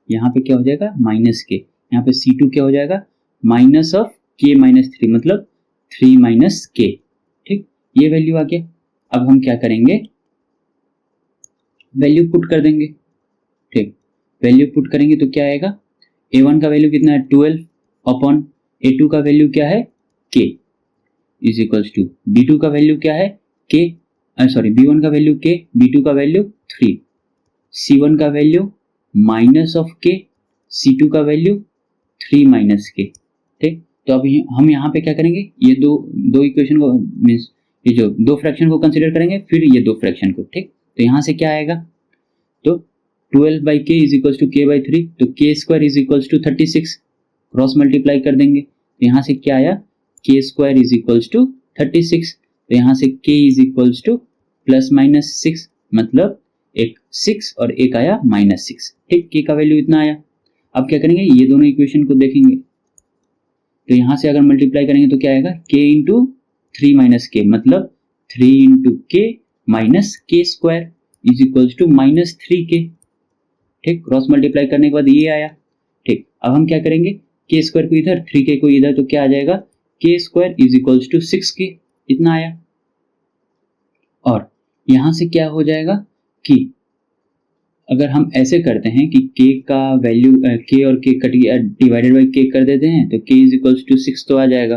यहाँ पे क्या हो जाएगा, माइनस के। यहाँ पे C2 क्या हो जाएगा, माइनस ऑफ के माइनस 3, मतलब 3 माइनस के। ठीक, ये वैल्यू आ गया। अब हम क्या करेंगे, वैल्यू पुट कर देंगे। ठीक, वैल्यू पुट करेंगे तो क्या आएगा, A1 का वैल्यू कितना है 12 अपॉन A2 का वैल्यू क्या है K is equals to B2 का वैल्यू क्या है K, सॉरी B1 का वैल्यू K, B2 का वैल्यू 3, C1 का value minus of K, C2 का वैल्यू 3 माइनस K। ठीक, तो अब हम यहाँ पे क्या करेंगे, ये दो इक्वेशन को मीन्स ये जो दो फ्रैक्शन को कंसिडर करेंगे, फिर ये दो फ्रैक्शन को। ठीक, तो यहाँ से क्या आएगा, तो 12 by k is equals to k by 3, तो k square is equals to 36, cross multiply कर देंगे तो यहाँ से क्या आया, के स्क्वायर इज इक्वल्स टू 36, तो यहाँ से के is equals two plus minus 6, मतलब एक 6 और एक आया माइनस 6। ठीक, के का वैल्यू इतना आया। अब क्या करेंगे, ये दोनों इक्वेशन को देखेंगे, तो यहाँ से अगर मल्टीप्लाई करेंगे तो क्या आएगा, के इंटू 3 माइनस के, मतलब 3 into k minus k square is equals to minus 3 k. ठीक, क्रॉस मल्टीप्लाई करने के बाद ये आया। ठीक, अब हम क्या करेंगे, के स्क्वायर को इधर 3k को इधर, तो क्या आ जाएगा, के square is equals to 6k, इतना आया। और यहां से क्या हो जाएगा कि अगर हम ऐसे करते हैं कि k का वैल्यू k और k कट गया, डिवाइडेड बाई k कर देते हैं, तो k इज इक्वल्स टू 6 तो आ जाएगा,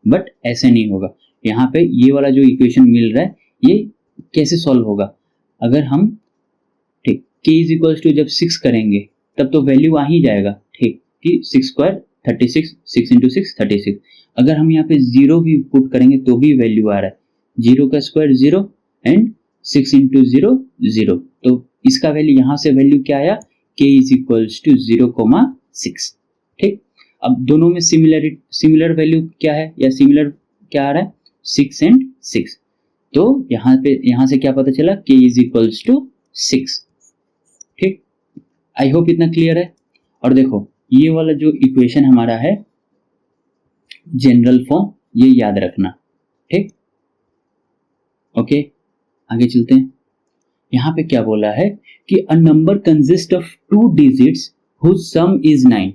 बट ऐसे नहीं होगा। यहाँ पे ये वाला जो इक्वेशन मिल रहा है ये कैसे सॉल्व होगा, अगर हम ठीक k इज इक्वल्स टू जब 6 करेंगे तब तो वैल्यू आ ही जाएगा। ठीक, कि 6 स्क्वायर 36, 6 इंटू 6 36। अगर हम यहाँ पे 0 भी पुट करेंगे तो भी वैल्यू आ रहा है, 0 का स्क्वायर 0 एंड 6 इंटू 0 0, तो इसका वैल्यू यहाँ से वैल्यू क्या आया, k इज इक्वल्स टू 0,6। ठीक, अब दोनों में सिमिलर वैल्यू क्या है, या सिमिलर क्या आ रहा है, 6 एंड 6, तो यहाँ से क्या पता चला, k इज इक्वल्स टू 6। ठीक, आई होप इतना क्लियर है। और देखो ये वाला जो इक्वेशन हमारा है जनरल फॉर्म, ये याद रखना। ठीक, ओके, आगे चलते हैं। यहां पे क्या बोला है कि a number consist of 2 digits whose sum is 9।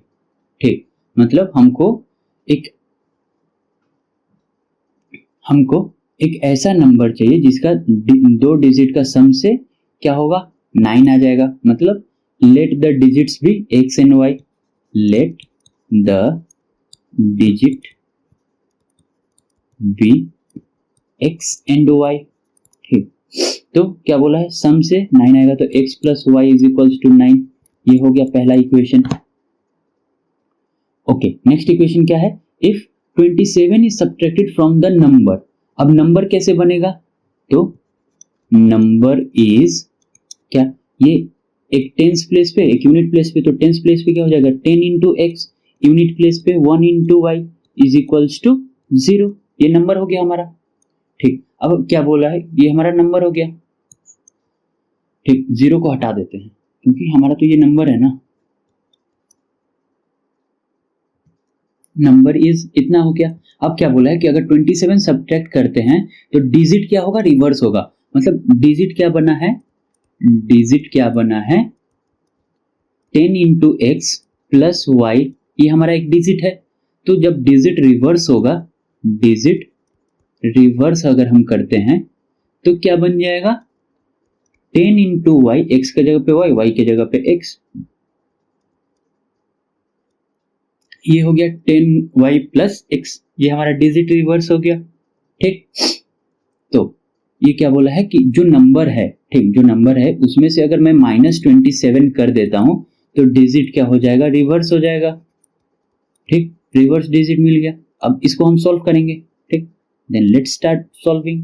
ठीक, मतलब हमको एक ऐसा नंबर चाहिए जिसका 2 डिजिट का सम से क्या होगा, 9 आ जाएगा। मतलब let the digits be x and y, let the digit be x and y। ठीक, तो क्या बोला है, सम से 9 आएगा तो x plus y is equals to 9, ये हो गया पहला इक्वेशन। ओके, नेक्स्ट इक्वेशन क्या है, if 27 is subtracted from the number. अब नंबर कैसे बनेगा, तो नंबर इज क्या, ये एक टेंस प्लेस पे, एक यूनिट प्लेस पे, तो टेंस प्लेस पे क्या हो जाएगा 10 इंटू एक्स, यूनिट प्लेस पे 1 into y is equals to 0, ये नंबर हो गया हमारा। ठीक, अब क्या बोला है, ये हमारा नंबर हो गया। ठीक, 0 को हटा देते हैं क्योंकि हमारा तो ये नंबर है ना, नंबर इज इतना हो गया। अब क्या बोला है कि अगर 27 सब्ट्रैक्ट करते हैं तो डिजिट क्या होगा, रिवर्स होगा। मतलब डिजिट क्या बना है, डिजिट क्या बना है 10 इंटू एक्स प्लस वाई, ये हमारा एक डिजिट है। तो जब डिजिट रिवर्स होगा, डिजिट रिवर्स अगर हम करते हैं तो क्या बन जाएगा 10 इंटू वाई, एक्स के जगह पे वाई, वाई के जगह पे एक्स, ये हो गया 10y प्लस एक्स, ये हमारा डिजिट रिवर्स हो गया। ठीक, तो ये क्या बोला है कि जो नंबर है, ठीक, जो नंबर है उसमें से अगर मैं -27 कर देता हूं तो डिजिट क्या हो जाएगा, रिवर्स हो जाएगा। ठीक, रिवर्स डिजिट मिल गया। अब इसको हम सॉल्व करेंगे। ठीक, देन लेट्स स्टार्ट सॉल्विंग।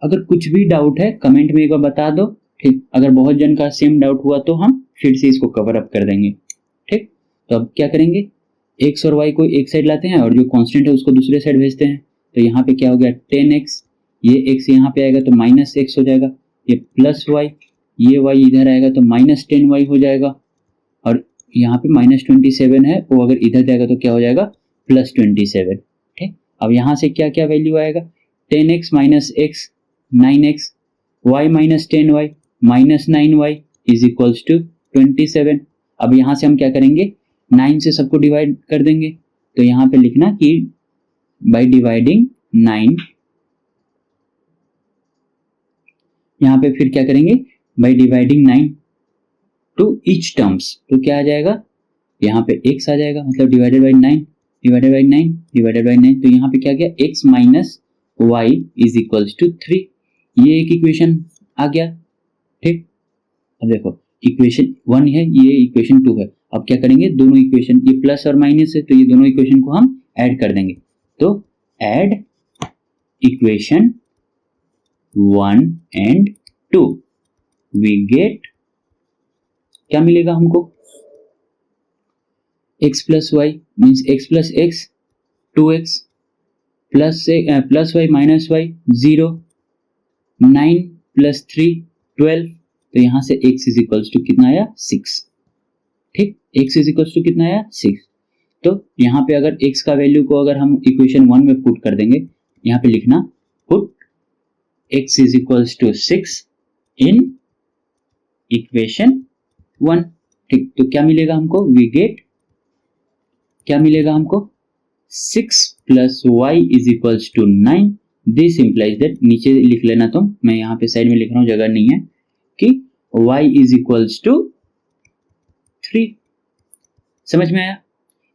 अगर कुछ भी डाउट है कमेंट में एक बार बता दो। ठीक, अगर बहुत जन का सेम डाउट हुआ तो हम फिर से इसको कवर अप कर देंगे। ठीक, तो अब क्या करेंगे, x और y को एक साइड लाते हैं और जो कांस्टेंट है उसको दूसरे साइड भेजते हैं। तो यहाँ पे क्या हो गया 10x, ये x यहाँ पे आएगा तो -x हो जाएगा, ये प्लस y, ये y इधर आएगा तो -10y हो जाएगा, और यहाँ पे -27 है वो अगर इधर जाएगा तो क्या हो जाएगा प्लस 27। ठीक, अब यहाँ से क्या क्या वैल्यू आएगा, 10x minus x 9x, y minus 10y minus 9y is equals to 27। अब यहाँ से हम क्या करेंगे, 9 से सबको डिवाइड कर देंगे, तो यहाँ पे लिखना कि बाई डिवाइडिंग 9, यहाँ पे फिर क्या करेंगे, by dividing 9 to each terms, तो क्या आ जाएगा, यहाँ पे x आ जाएगा, मतलब divided by 9 divided by 9 divided by 9, तो यहाँ पे क्या गया, x minus y is equals to 3। ये एक इक्वेशन आ गया। ठीक, अब देखो इक्वेशन 1 है, ये इक्वेशन 2 है। अब क्या करेंगे, दोनों इक्वेशन, ये प्लस और माइनस है, तो ये दोनों इक्वेशन को हम ऐड कर देंगे, तो add equation 1 and 2, we get, क्या मिलेगा हमको, x plus y means x plus x 2x plus y minus y 0, 9 plus 3 12, तो यहां से x इज इक्वल्स टू कितना आया, 6। ठीक, x इज इक्वल्स टू कितना आया, 6। तो यहाँ पे अगर x का वैल्यू को अगर हम इक्वेशन 1 में पुट कर देंगे, यहाँ पे लिखना put x is equals to 6 in equation 1। ठीक, तो क्या मिलेगा हमको, वी गेट, क्या मिलेगा हमको, 6 plus y is equals to 9। This implies that, नीचे लिख लेना तुम, मैं यहाँ पे साइड में लिख रहा हूँ, जगह नहीं है, कि y इज इक्वल्स टू 3। समझ में आया,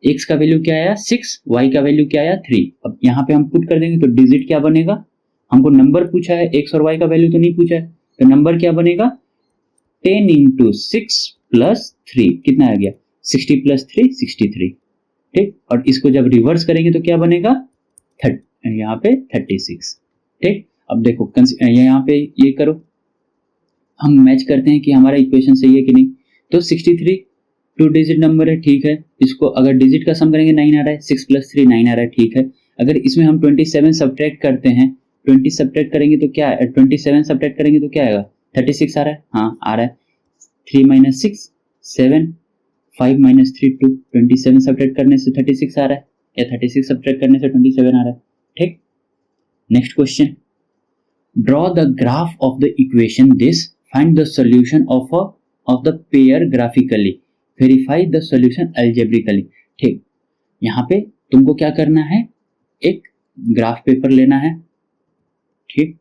x का वैल्यू क्या आया 6, y का वैल्यू क्या आया 3। अब यहाँ पे हम पुट कर देंगे, तो डिजिट क्या बनेगा, हमको नंबर पूछा है, x और y का वैल्यू तो नहीं पूछा है, तो नंबर क्या बनेगा, 10 इंटू 6 प्लस 3, कितना आ गया, 60 प्लस 3 63। ठीक, और इसको जब रिवर्स करेंगे तो क्या बनेगा, यहाँ पे 36। ठीक, अब देखो यहाँ पे ये करो, हम मैच करते हैं कि हमारा इक्वेशन सही है कि नहीं। तो 63 2 डिजिट नंबर है, ठीक है, इसको अगर डिजिट का सम करेंगे 9 आ रहा है, 6 प्लस 3 9 आ रहा है, ठीक है। अगर इसमें हम 27 सब्ट्रैक्ट करते हैं, 20 सब्ट्रैक्ट करेंगे तो क्या, 27 सब्ट्रैक्ट करेंगे तो क्या आएगा, 36 आ रहा है, हाँ आ रहा है, 3 माइनस 6 7, 5 माइनस 3 2, 27 सब्ट्रैक्ट करने से 36 आ रहा है, या 36 सब्ट्रैक्ट करने से 27 आ रहा है। ठीक, next question, draw the graph of the equation this, find the solution of the pair graphically, verify the solution algebraically. ठीक, यहाँ पे तुमको क्या करना है, एक ग्राफ पेपर लेना है। ठीक,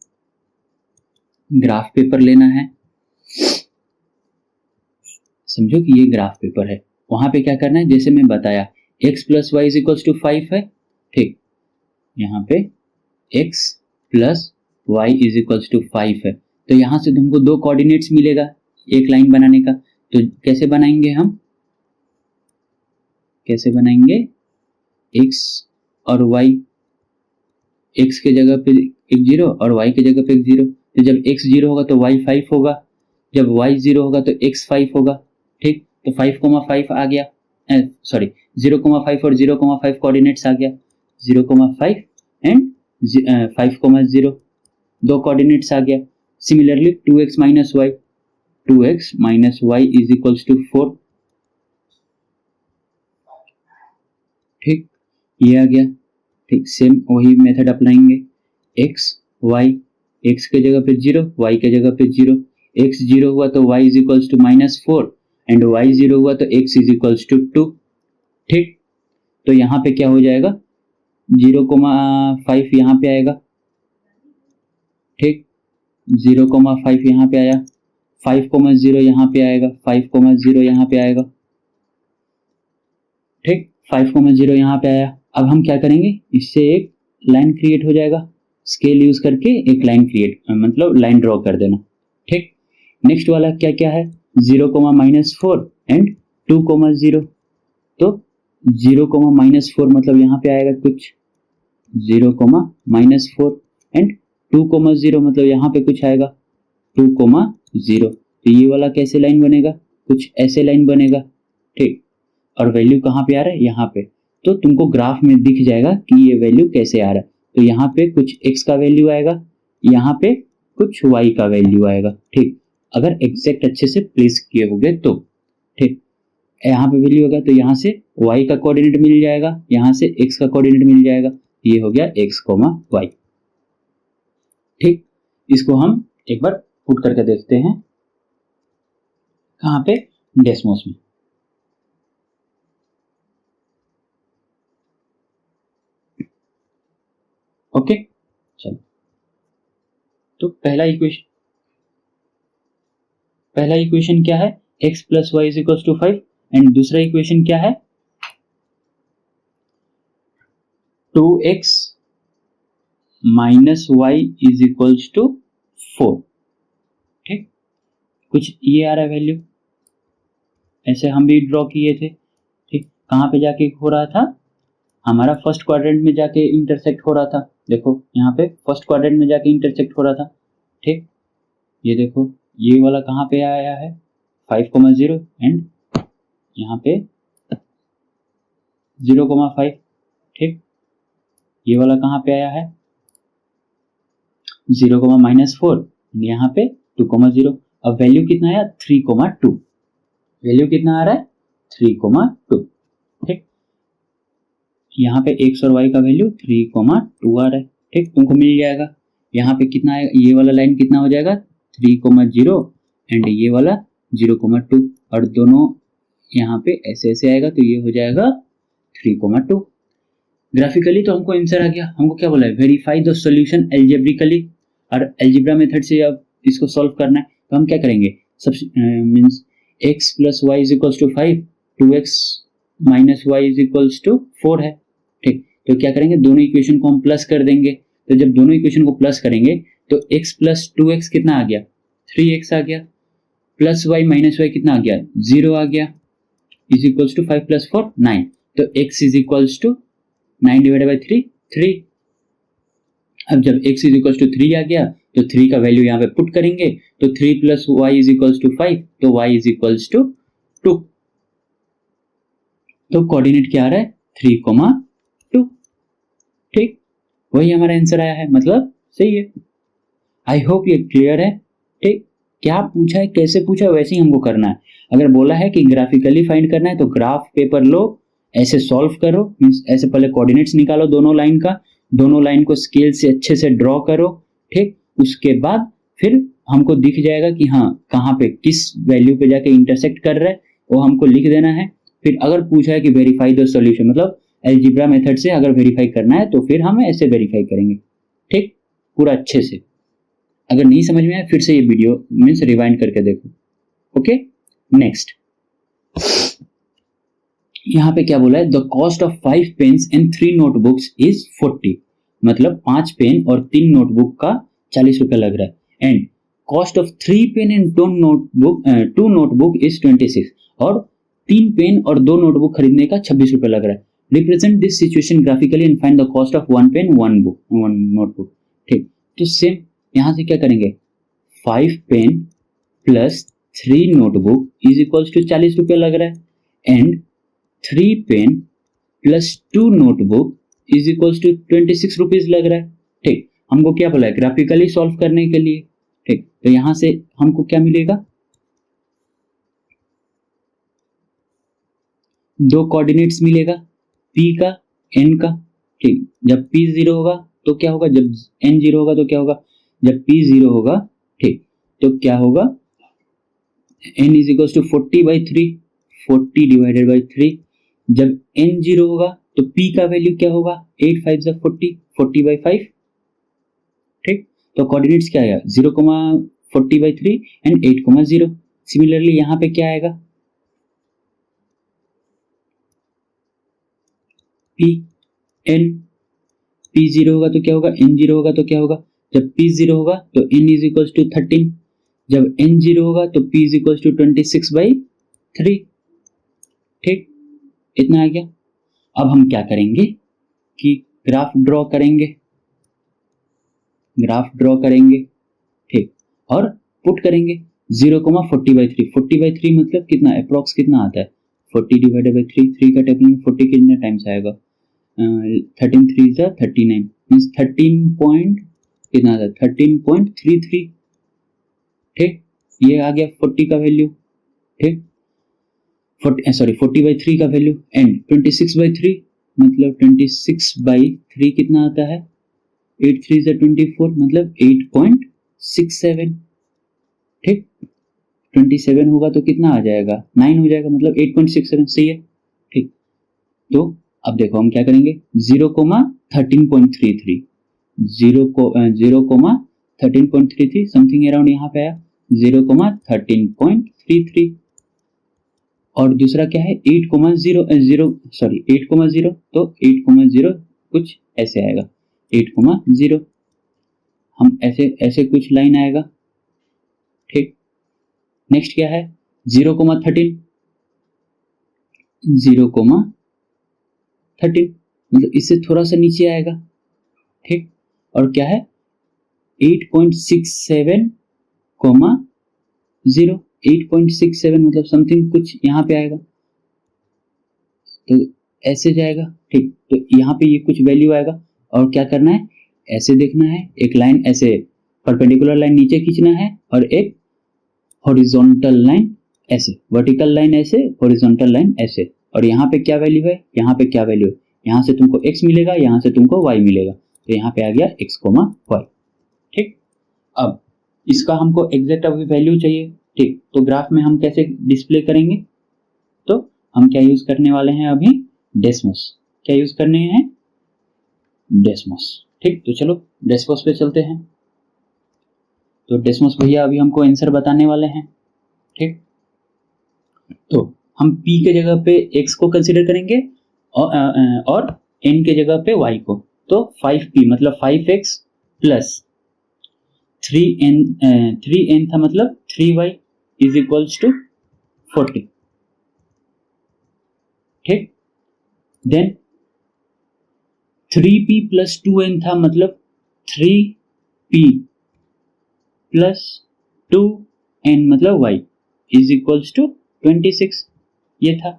ग्राफ पेपर लेना है, समझो कि ये ग्राफ पेपर है, वहां पे क्या करना है, जैसे मैं बताया x plus y is equals to 5 है। ठीक, यहाँ पे x plus y is equals to 5 है, तो यहां से तुमको दो कोऑर्डिनेट्स मिलेगा एक लाइन बनाने का। तो कैसे बनाएंगे हम, कैसे बनाएंगे, x और y, x के जगह पे एक 0 और y के जगह पे एक 0, तो जब x 0 होगा तो y 5 होगा, जब y 0 होगा तो x 5 होगा। ठीक, तो 5,5 आ गया, सॉरी 0,5 और 0,5 कोऑर्डिनेट्स आ गया, 0,5 एंड 5,0 दो कोऑर्डिनेट्स आ गया। Similarly 2x minus y, 2x minus y is equals to 4। ठीक, ये आ गया। ठीक, सेम वही मेथड अप्लाएंगे, x y, x के जगह पे 0, y के जगह पे 0, x 0 हुआ तो y is equals to -4 and y 0 हुआ तो x इज इक्वल्स टू 2। ठीक, तो यहाँ पे क्या हो जाएगा, 0,5 यहाँ पे आएगा। ठीक, 0,5 यहाँ पे आया, 5,0 यहाँ पे आएगा, 5,0 यहाँ पे आएगा। ठीक, 5,0 यहाँ पे आया। अब हम क्या करेंगे, इससे एक लाइन क्रिएट हो जाएगा, स्केल यूज करके एक लाइन क्रिएट, मतलब लाइन ड्रॉ कर देना। ठीक, नेक्स्ट वाला क्या क्या है, 0,-4 एंड 2,0, तो 0,-4 मतलब यहाँ पे आएगा कुछ 0,-4 एंड 2,0 मतलब यहाँ पे कुछ आएगा 2,0, तो ये वाला कैसे लाइन बनेगा, कुछ ऐसे लाइन बनेगा। ठीक, और वैल्यू कहाँ पे आ रहा है, यहाँ पे, तो तुमको ग्राफ में दिख जाएगा कि ये वैल्यू कैसे आ रहा है। तो यहाँ पे कुछ x का वैल्यू आएगा, यहाँ पे कुछ y का वैल्यू आएगा। ठीक, अगर एग्जैक्ट अच्छे से प्लेस किए होगे तो। ठीक, यहाँ पे वैल्यू होगा तो यहाँ से y का कोऑर्डिनेट मिल जाएगा, यहाँ से x का कोऑर्डिनेट मिल जाएगा, ये हो गया x, y। ठीक, इसको हम एक बार पुट करके देखते हैं कहाँ पे, डेस्मोस में। ओके, चलो तो पहला इक्वेशन क्या है, x plus y is equal to 5, and दूसरा इक्वेशन क्या है, 2x minus y is equal to 4। ठीक, कुछ ये आ रहा है वैल्यू, ऐसे हम भी ड्रॉ किए थे। ठीक, कहाँ पे जाके हो रहा था, हमारा फर्स्ट क्वाड्रेंट में जाके इंटरसेक्ट हो रहा था। देखो यहाँ पे फर्स्ट क्वाड्रेंट में जाके इंटरसेक्ट हो रहा था। ठीक, ये देखो ये वाला कहाँ पे आया है, 5,0 एंड यहाँ पे 0,5। ठीक, ये वाला कहाँ पे आया है, 0,-4, यहाँ पे 2,0। अब वैल्यू कितना आया, 3,2। वैल्यू कितना आ रहा है, 3,2। ठीक, यहाँ पे x और y का वैल्यू 3,2 आ रहा है। ठीक, तुमको मिल जाएगा। यहाँ पे कितना आएगा, ये वाला लाइन कितना हो जाएगा, 3,0 एंड ये वाला 0,2, और दोनों यहाँ पे ऐसे ऐसे आएगा तो ये हो जाएगा 3,2। ग्राफिकली तो हमको आंसर आ गया। हमको क्या बोला है, वेरीफाई द सॉल्यूशन एल्जेब्रिकली, और एल्जेब्रा मेथड से अब इसको सॉल्व करना है। तो हम क्या करेंगे, means x plus y is equal to 5, 2x minus y is equal to 4 है। ठीक, तो क्या करेंगे, दोनों इक्वेशन को हम प्लस कर देंगे। तो जब दोनों इक्वेशन को प्लस करेंगे तो x प्लस 2x कितना आ गया, 3x आ गया, प्लस y माइनस वाई कितना आ गया, 0 आ गया, इज इक्वल्स टू 5 प्लस 4 9। तो x is equals to 9 divided by 3। अब जब x इज इक्वल्स टू 3 आ गया तो 3 का वैल्यू यहाँ पे पुट करेंगे, तो 3 plus y is equals to 5, तो y इज इक्वल्स टू 2। तो कोऑर्डिनेट क्या आ रहा है, 3,2। ठीक, वही हमारा आंसर आया है, मतलब सही है। आई होप ये क्लियर है। ठीक, क्या पूछा है, कैसे पूछा है, वैसे ही हमको करना है। अगर बोला है कि ग्राफिकली फाइंड करना है तो ग्राफ पेपर लो, ऐसे सॉल्व करो, मीन्स ऐसे पहले कोऑर्डिनेट्स निकालो दोनों लाइन का, दोनों लाइन को स्केल से अच्छे से ड्रॉ करो। ठीक, उसके बाद फिर हमको दिख जाएगा कि हाँ कहाँ पे किस वैल्यू पे जाके इंटरसेक्ट कर रहा है, वो हमको लिख देना है। फिर अगर पूछा है कि वेरीफाई द सॉल्यूशन, मतलब अलजेब्रा मेथड से अगर वेरीफाई करना है तो फिर हम ऐसे वेरीफाई करेंगे। ठीक, पूरा अच्छे से। अगर नहीं समझ में आया फिर से ये वीडियो मीन्स रिवाइंड करके देखो। ओके, नेक्स्ट यहाँ पे क्या बोला है, the cost of 5 pens and 3 notebooks is 40, मतलब 5 पेन और 3 नोटबुक का 40 रुपया लग रहा है। And cost of 3 pen and 2 notebook is 26, और 3 पेन और 2 नोटबुक खरीदने का 26 रुपया लग रहा है। Represent this situation graphically and find the cost of 1 pen 1 notebook. ठीक, तो सेम यहाँ से क्या करेंगे, 5 pen plus 3 notebook is equals to 40 रुपया लग रहा है, and 3 pen plus 2 notebook is equals to 26 rupees लग रहा है। ठीक, हमको क्या बोला है, ग्राफिकली सॉल्व करने के लिए। ठीक, तो यहां से हमको क्या मिलेगा, दो कोऑर्डिनेट्स मिलेगा, p का n का। ठीक, जब p 0 होगा तो क्या होगा, जब n 0 होगा तो क्या होगा, जब p 0 होगा। ठीक, तो क्या होगा, n is equal to 40/3, 40 divided by 3। जब n 0 होगा तो p का वैल्यू क्या होगा, 8 5 जा 40, 40/5। ठीक, तो कोऑर्डिनेट्स क्या आएगा, 0,40/3 एंड 8,0। सिमिलरली यहाँ पे क्या आएगा, p n, p 0 होगा तो क्या होगा, n 0 होगा तो क्या होगा, जब p 0 होगा तो n इज इक्वल टू 13, जब n 0 होगा तो p इज इक्वल टू 26/3। ठीक, इतना आ गया। अब हम क्या करेंगे कि ग्राफ ड्रॉ करेंगे, ठीक, और पुट करेंगे 0,40/3। 40/3 मतलब कितना, अप्रॉक्स कितना आता है, 40 डिवाइडेड बाई 3, 3 का टेबल में 40 कितने टाइम्स आएगा, 13 3 जा 39, मीन्स 13 पॉइंट कितना आता है, 13.33। ठीक, ये आ गया 40 का वैल्यू। ठीक, 40/3 का वैल्यू एंड 26/3 मतलब 26/3 कितना आता है, 8 3 से 24 मतलब 8.67। ठीक, 27 होगा तो कितना आ जाएगा, 9 हो जाएगा मतलब 8.67। सही है। ठीक, तो अब देखो हम क्या करेंगे, 0,13.33 0,13.33 समथिंग अराउंड यहाँ पे आया 0,13.33। और दूसरा क्या है 8,0 तो 8,0 कुछ ऐसे आएगा 8,0 हम ऐसे कुछ लाइन आएगा। ठीक, नेक्स्ट क्या है 0,13 मतलब इससे थोड़ा सा नीचे आएगा। ठीक, और क्या है 8.67 मतलब समथिंग कुछ यहाँ पे आएगा तो ऐसे जाएगा। ठीक, तो यहाँ पे ये कुछ वैल्यू आएगा और क्या करना है, ऐसे देखना है, एक लाइन ऐसे परपेंडिकुलर लाइन नीचे खींचना है और एक हॉरिजॉन्टल लाइन ऐसे, वर्टिकल लाइन ऐसे, हॉरिजॉन्टल लाइन ऐसे। और यहाँ पे क्या वैल्यू है, यहाँ पे क्या वैल्यू है, यहाँ से तुमको x मिलेगा, यहाँ से तुमको y मिलेगा, तो यहाँ पे आ गया x, y। ठीक, अब इसका हमको एग्जैक्ट अभी वैल्यू चाहिए। ठीक, तो ग्राफ में हम कैसे डिस्प्ले करेंगे, तो हम क्या यूज करने वाले हैं अभी, डेस्मोस। क्या यूज करने हैं, डेस्मोस। ठीक, तो चलो डेस्मोस पे चलते हैं। तो डेस्मोस भैया अभी हमको आंसर बताने वाले हैं। ठीक, तो हम p के जगह पे x को कंसीडर करेंगे और n के जगह पे y को। तो 5p मतलब 5x प्लस 3n था मतलब 3y इज इक्वल्स टू 40। ठीक, देन 3p प्लस 2n था मतलब 3p प्लस 2n मतलब y इज इक्वल्स टू 26, ये था।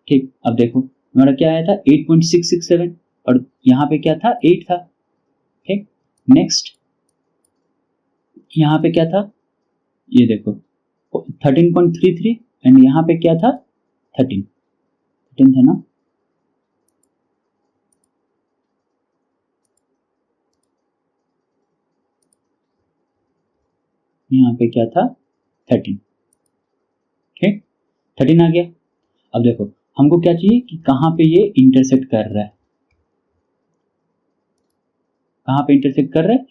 ठीक, अब देखो हमारा क्या आया था 8.667 और यहाँ पे क्या था 8 था। ठीक, नेक्स्ट यहाँ पे क्या था, ये देखो 13.33 एंड यहाँ पे क्या था 13 था ना। यहाँ पे क्या था 13। ठीक, 13 आ गया। अब देखो हमको क्या चाहिए कि कहाँ पे ये इंटरसेक्ट कर रहा है, कहाँ पे इंटरसेक्ट कर रहा है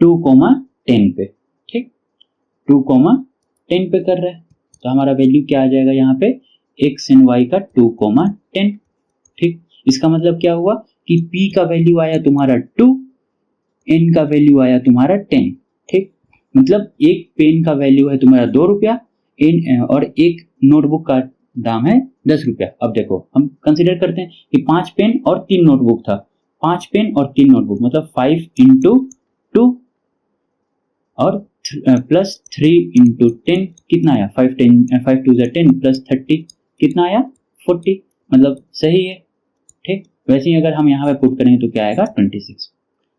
2,10 पे। ठीक, 2,10 पे कर रहा है, तो हमारा वैल्यू क्या आ जाएगा यहाँ पे x एंड y का 2,10। ठीक, इसका मतलब क्या हुआ कि p का वैल्यू आया तुम्हारा 2, n का वैल्यू आया तुम्हारा 10। ठीक, मतलब एक पेन का वैल्यू है तुम्हारा 2 रुपया और एक नोटबुक का दाम है 10 रुपया। अब देखो हम कंसिडर करते हैं कि 5 पेन और 3 नोटबुक था, 5 पेन और 3 नोटबुक मतलब 5 इंटू 2 और प्लस 3 इंटू 10 कितना आया 5 2 10 प्लस 30 कितना आया 40 मतलब सही है। ठीक, वैसे ही अगर हम यहाँ पे पुट करें तो क्या आएगा 26।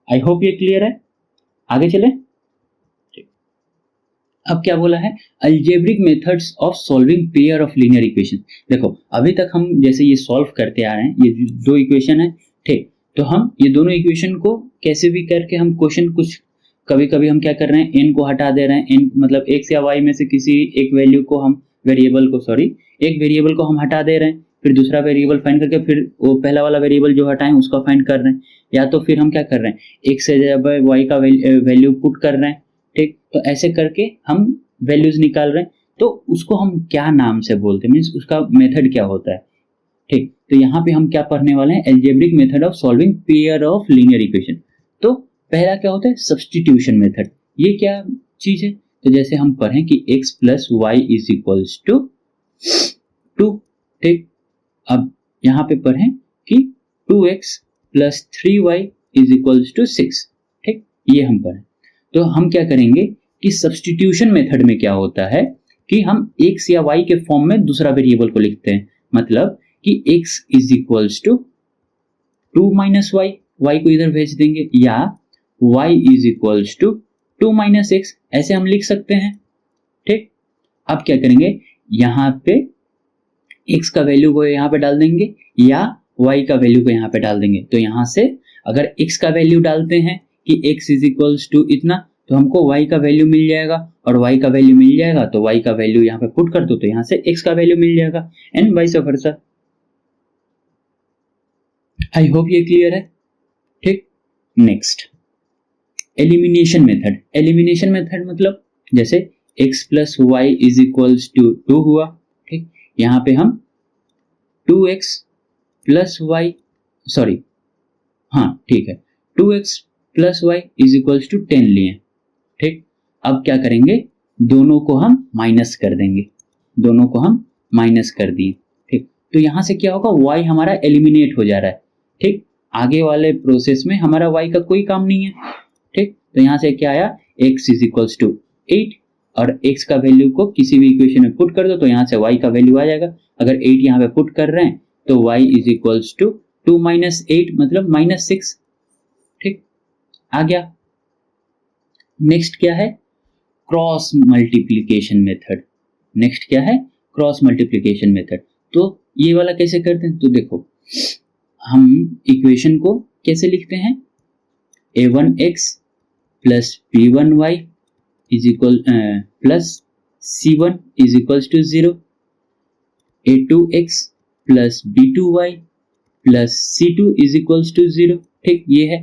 आई होप ये क्लियर है, आगे चले। अब क्या बोला है, algebraic methods of solving pair of linear equation. देखो अभी तक हम जैसे ये सॉल्व करते आ रहे हैं, ये दो इक्वेशन है। ठीक, तो हम ये दोनों इक्वेशन को कैसे भी करके हम क्वेश्चन कुछ कभी कभी हम क्या कर रहे हैं, n को हटा दे रहे हैं, n मतलब x या y में से किसी एक वैल्यू को हम एक वेरिएबल को हम हटा दे रहे हैं, फिर दूसरा वेरिएबल फाइंड करके फिर वो पहला वाला वेरिएबल जो हटाएं उसका फाइंड कर रहे हैं, या तो फिर हम क्या कर रहे हैं x से जगह y का वैल्यू पुट कर रहे हैं। ठीक, तो ऐसे करके हम वैल्यूज निकाल रहे हैं, तो उसको हम क्या नाम से बोलते हैं, मीन्स उसका मेथड क्या होता है। ठीक, तो यहाँ पे हम क्या पढ़ने वाले हैं, algebraic method of solving pair of linear equation. तो पहला क्या होता है सब्स्टिट्यूशन मेथड। ये क्या चीज है, तो जैसे हम पढ़ें कि x plus y is equals to 2। ठीक, अब यहाँ पे पढ़ें कि 2x plus 3y is equals to 6। ठीक, ये हम पढ़ें। तो हम क्या करेंगे कि सब्स्टिट्यूशन मेथड में क्या होता है कि हम x या y के फॉर्म में दूसरा वेरिएबल को लिखते हैं, मतलब कि x is equals to 2 minus y, y को इधर भेज देंगे, या y is equals to 2 minus x, ऐसे हम लिख सकते हैं। ठीक, अब क्या करेंगे यहाँ पे x का वैल्यू को यहाँ पे डाल देंगे या y का वैल्यू को यहाँ पे डाल देंगे। तो यहाँ से अगर x का वैल्यू डालते हैं कि x इज इक्वल्स टू इतना, तो हमको y का वैल्यू मिल जाएगा, और y का वैल्यू मिल जाएगा तो y का वैल्यू यहाँ पे पुट कर दो तो यहाँ से x का वैल्यू मिल जाएगा, and vice versa. I hope ये क्लियर है। ठीक, next elimination method. Elimination method मतलब जैसे x plus y is equals to 2 हुआ। ठीक, यहाँ पे हम 2x प्लस वाई, सॉरी हाँ ठीक है, 2x plus y is equals to 10 लिए। ठीक, अब क्या करेंगे, दोनों को हम माइनस कर देंगे, दोनों को हम माइनस कर दिए। ठीक, तो यहाँ से क्या होगा, y हमारा एलिमिनेट हो जा रहा है। ठीक, आगे वाले प्रोसेस में हमारा y का कोई काम नहीं है। ठीक, तो यहाँ से क्या आया, x इज इक्वल्स टू 8, और x का वैल्यू को किसी भी इक्वेशन में पुट कर दो तो यहाँ से y का वैल्यू आ जाएगा। अगर 8 यहाँ पे पुट कर रहे हैं तो y is equals to 2 minus 8 मतलब -6। ठीक, आ गया। नेक्स्ट क्या है, क्रॉस मल्टीप्लीकेशन मेथड। नेक्स्ट क्या है, क्रॉस मल्टीप्लीकेशन मेथड। तो ये वाला कैसे करते हैं, तो देखो हम इक्वेशन को कैसे लिखते हैं, a1x plus b1y is equal plus c1 is equals to 0, a2x plus b2y plus c2 is equals to 0। ठीक, ये है।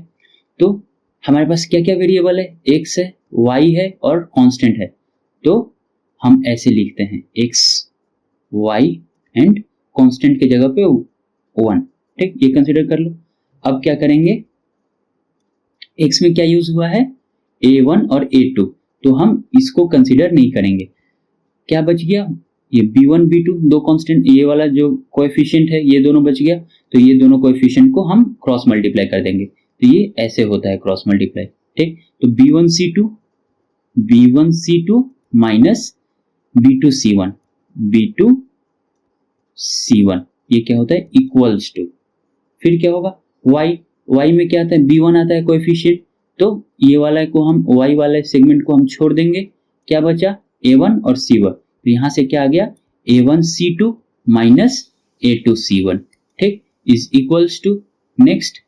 तो हमारे पास क्या क्या वेरिएबल है, x है, y है और कांस्टेंट है। तो हम ऐसे लिखते हैं x y एंड कांस्टेंट के जगह पे 1। ठीक, ये कंसीडर कर लो। अब क्या करेंगे, x में क्या यूज हुआ है, a1 और a2, तो हम इसको कंसीडर नहीं करेंगे। क्या बच गया, ये b1 b2 दो कांस्टेंट, ये वाला जो कोएफिशिएंट है ये दोनों बच गया, तो ये दोनों कोएफिशिएंट को हम क्रॉस मल्टीप्लाई कर देंगे। तो ये ऐसे होता है क्रॉस मल्टीप्लाई। ठीक, तो b1 c2 minus b2 c1 ये क्या होता है, इक्वल्स टू, फिर क्या होगा y में क्या आता है, b1 आता है कोएफिशिएंट, तो ये वाला को हम y वाले सेगमेंट को हम छोड़ देंगे। क्या बचा, a1 और c1, तो यहां से क्या आ गया, a1 c2 minus a2 c1। ठीक, is equals to, next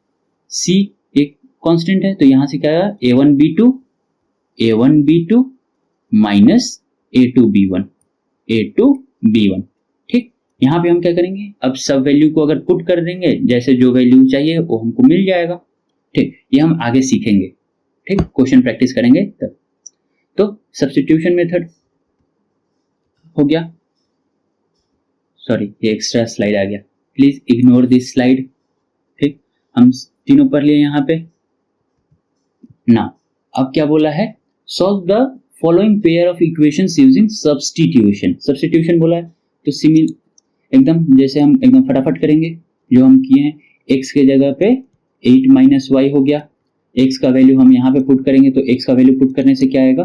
c एक कांस्टेंट है तो यहां से क्या आया, a1 b2 minus a2 b1। ठीक, यहाँ पे हम क्या करेंगे, अब सब वैल्यू को अगर पुट कर देंगे, जैसे जो वैल्यू चाहिए वो हमको मिल जाएगा। ठीक, ये हम आगे सीखेंगे। ठीक, क्वेश्चन प्रैक्टिस करेंगे तब। तो सब्स्टिट्यूशन मेथड हो गया, सॉरी ये एक्स्ट्रा स्लाइड आ गया, प्लीज इग्नोर दिस स्लाइड। ठीक, हम तीनों पढ़ लिए यहाँ पे ना। अब क्या बोला है, solve the following pair of equations using substitution बोला है, तो सिमिल एकदम जैसे हम एकदम फटाफट करेंगे जो हम किए हैं। x के जगह पे 8 माइनस वाई हो गया, x का वैल्यू हम यहाँ पे पुट करेंगे तो x का वैल्यू पुट करने से क्या आएगा,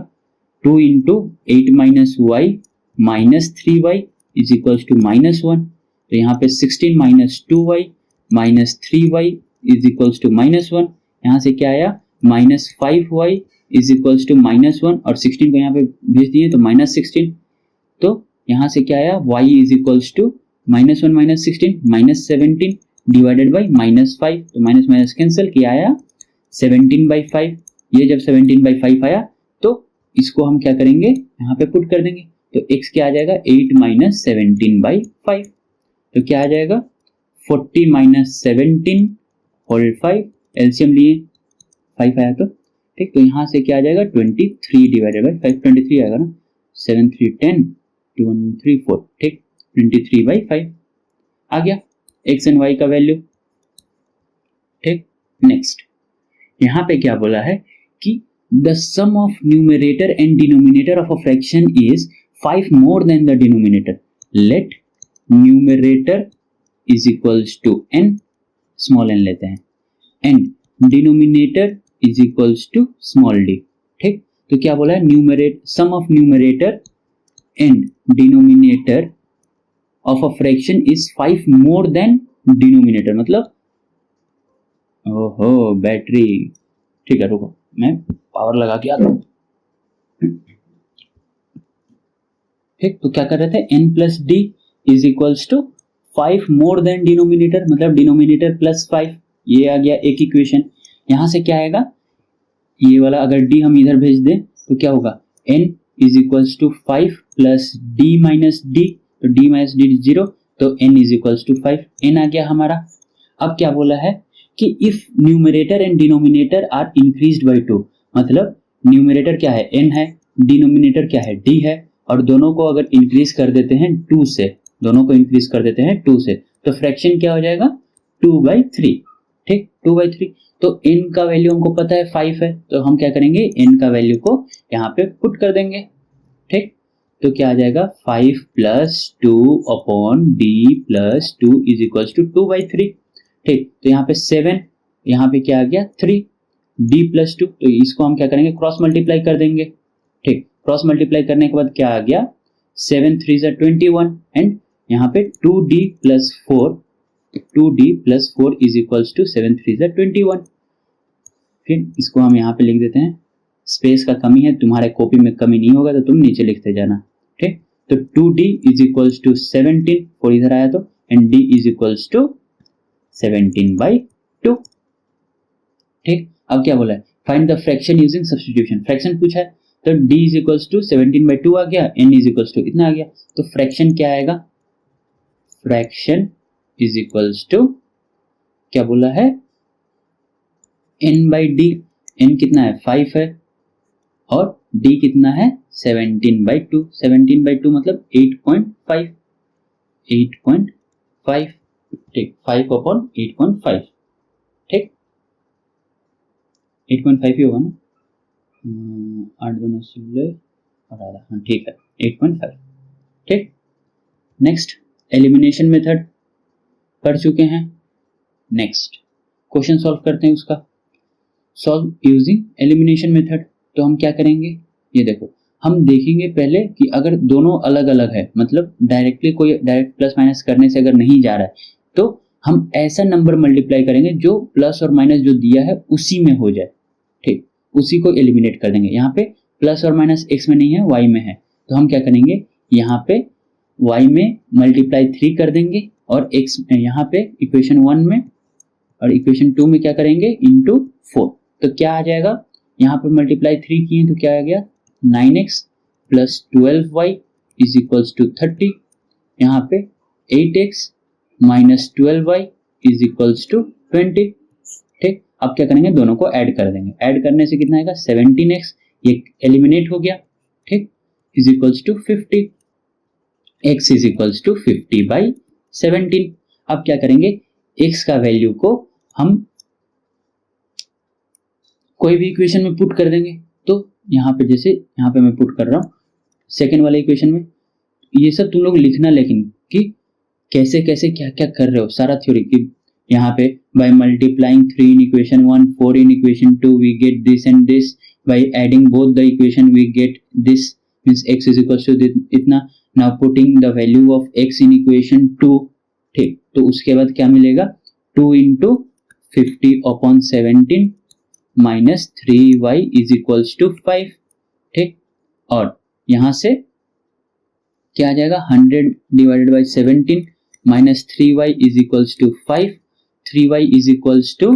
2 into 8 minus y minus 3y is equals to -1। तो यहाँ पे 16 minus 2y minus 3y is equals to -1। यहाँ से क्या आया, minus 5y is equals to -1, और 16 को यहाँ पे भेज दिए तो -16। तो यहाँ से क्या आया, y is equals to -1 minus 16 minus 17 divided by -5, तो माइनस माइनस कैंसिल किया आया 17/5। ये जब 17/5 आया तो इसको हम क्या करेंगे, यहाँ पे पुट कर देंगे, तो x क्या आ जाएगा, 8 माइनस 17/5, तो क्या आ जाएगा 40 माइनस 17 होल 5, एलसीएम लिए 5 आया तो ठीक, तो यहाँ से क्या आ जाएगा 23 डिवाइडेड बाई 5, 23 आएगा ना, 7 3 10 2 1 3 4, ठीक 23/5 आ गया x एंड y का वैल्यू। ठीक, नेक्स्ट यहाँ पे क्या बोला है कि the sum of numerator and denominator of a fraction is 5 more than the denominator, let numerator is equals to n, small n लेते हैं, and denominator is equals to small d। ठीक, तो क्या बोला है, sum of numerator and denominator of a fraction is 5 more than denominator, मतलब ओहो battery, ठीक है रुको मैं पावर लगा के आता हूँ। ठीक, तो क्या कर रहे थे, n plus d is equals to 5 more than denominator, मतलब डिनोमिनेटर प्लस 5, ये आ गया एक इक्वेशन। यहां से क्या आएगा, ये वाला अगर d हम इधर भेज दें तो क्या होगा, n is equals to 5 plus d minus d, तो d माइनस d 0, तो n is equals to 5, n आ गया हमारा। अब क्या बोला है कि if numerator and denominator are increased by 2, मतलब न्यूमरेटर क्या है, n है, डिनोमिनेटर क्या है, d है, और दोनों को अगर इंक्रीज कर देते हैं 2 से, दोनों को इंक्रीज कर देते हैं 2 से, तो फ्रैक्शन क्या हो जाएगा, 2/3, ठीक, 2/3। तो n का वैल्यू हमको पता है 5 है, तो हम क्या करेंगे, n का वैल्यू को यहाँ पे पुट कर देंगे, ठीक। तो क्या आ जाएगा, 5 plus 2 upon d plus 2 is equals to 2/3, ठीक। तो यहाँ पे 7, यहाँ पे क्या आ गया 3, d प्लस 2, तो इसको हम क्या करेंगे, क्रॉस मल्टीप्लाई कर देंगे, ठीक। क्रॉस मल्टीप्लाई करने के बाद क्या आ गया, 7 3 21, एंड यहाँ पे 2d plus 4, 2d plus 4 is equals to 7 3 21। फिर इसको हम यहाँ पे लिख देते हैं, स्पेस का कमी है, तुम्हारे कॉपी में कमी नहीं होगा तो तुम नीचे लिखते जाना, ठीक। तो 2d इज इक्वल्स टू 17, 4 इधर आया तो, and d is equals to 17/2, ठीक। अब क्या बोला है, find the fraction using substitution, fraction पूछा है, तो d इज इक्वल्स टू 17/2 आ गया, n इज इक्वल्स टू इतना आ गया, तो फ्रैक्शन क्या आएगा, फ्रैक्शन इज इक्वल्स टू क्या बोला है, n/d, n कितना है 5 है, और d कितना है 17/2, 17/2 मतलब 8.5, 8.5, ठीक, 5 अपॉन 8.5, ठीक, 8.5 ही होगा ना, 8 2 16 और आधा, हाँ ठीक है 8.5, ठीक। नेक्स्ट एलिमिनेशन मेथड पढ़ चुके हैं, नेक्स्ट क्वेश्चन सॉल्व करते हैं उसका, सॉल्व यूजिंग एलिमिनेशन मेथड। तो हम क्या करेंगे, ये देखो, हम देखेंगे पहले कि अगर दोनों अलग अलग है, मतलब डायरेक्टली कोई डायरेक्ट प्लस माइनस करने से अगर नहीं जा रहा है, तो हम ऐसा नंबर मल्टीप्लाई करेंगे जो प्लस और माइनस जो दिया है उसी में हो जाए, ठीक, उसी को एलिमिनेट कर देंगे। यहाँ पे प्लस और माइनस x में नहीं है, y में है, तो हम क्या करेंगे, यहाँ पे y में मल्टीप्लाई 3 कर देंगे, और x यहाँ पे इक्वेशन 1 में और इक्वेशन 2 में क्या करेंगे, इंटू 4, तो क्या आ जाएगा, यहाँ पे मल्टीप्लाई 3 किए तो क्या आ गया, 9x plus 12y is equals to 30, यहाँ पे 8x minus 12y is equals to 20, ठीक। अब क्या करेंगे, दोनों को ऐड कर देंगे, ऐड करने से कितना आएगा 17x, ये एलिमिनेट हो गया, ठीक, is equals to 50, x is equals to 50/17। अब क्या करेंगे, x का वैल्यू को हम कोई भी इक्वेशन में पुट कर देंगे, तो यहाँ पे जैसे यहाँ पे मैं पुट कर रहा हूँ सेकेंड वाले इक्वेशन में, ये सब तुम लोग लिखना, लेकिन कि कैसे कैसे क्या क्या कर रहे हो, सारा थ्योरी की यहाँ पे by multiplying 3 in equation 1, 4 in equation 2 we get this and this, by adding both the equation we get this, means x is equals to इतना, now putting the value of x in equation 2, ठीक, तो उसके बाद क्या मिलेगा, 2 into 50 upon 17 minus 3y is equals to 5, ठीक, और यहाँ से क्या आ जाएगा, 100 divided by 17 minus 3y is equals to 5, 3y is equals to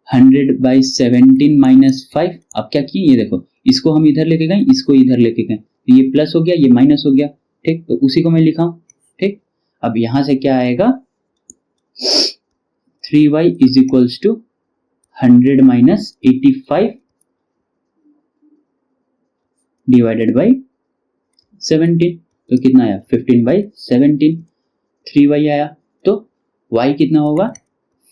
100 by 17 minus 5। अब क्या किए, ये देखो, इसको हम इधर लेके गए, इसको इधर लेके गए, तो ये प्लस हो गया, ये माइनस हो गया, ठीक, तो उसी को मैं लिखा हूं, ठीक। अब यहां से क्या आएगा, 3y is equals to 100 minus 85 divided by 17, तो कितना आया 15/17, 3y आया, तो y कितना होगा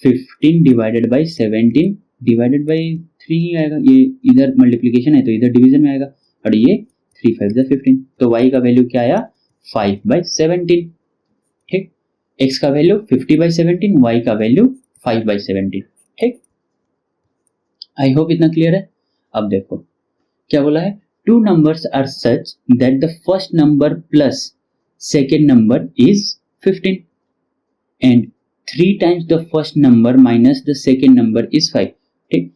15 डिवाइडेड बाई 17 डिवाइडेड बाई 3 ही आएगा, ये इधर मल्टीप्लिकेशन है तो इधर डिवीजन में आएगा, और ये 3 5 15, तो y का वैल्यू क्या आया 5/17, ठीक, x का वैल्यू 50/17, y का वैल्यू 5/17, ठीक। आई होप इतना क्लियर है। अब देखो क्या बोला है, two numbers are such that the first number plus second number is 15 and 3 times the first number minus the second number is 5, ठीक,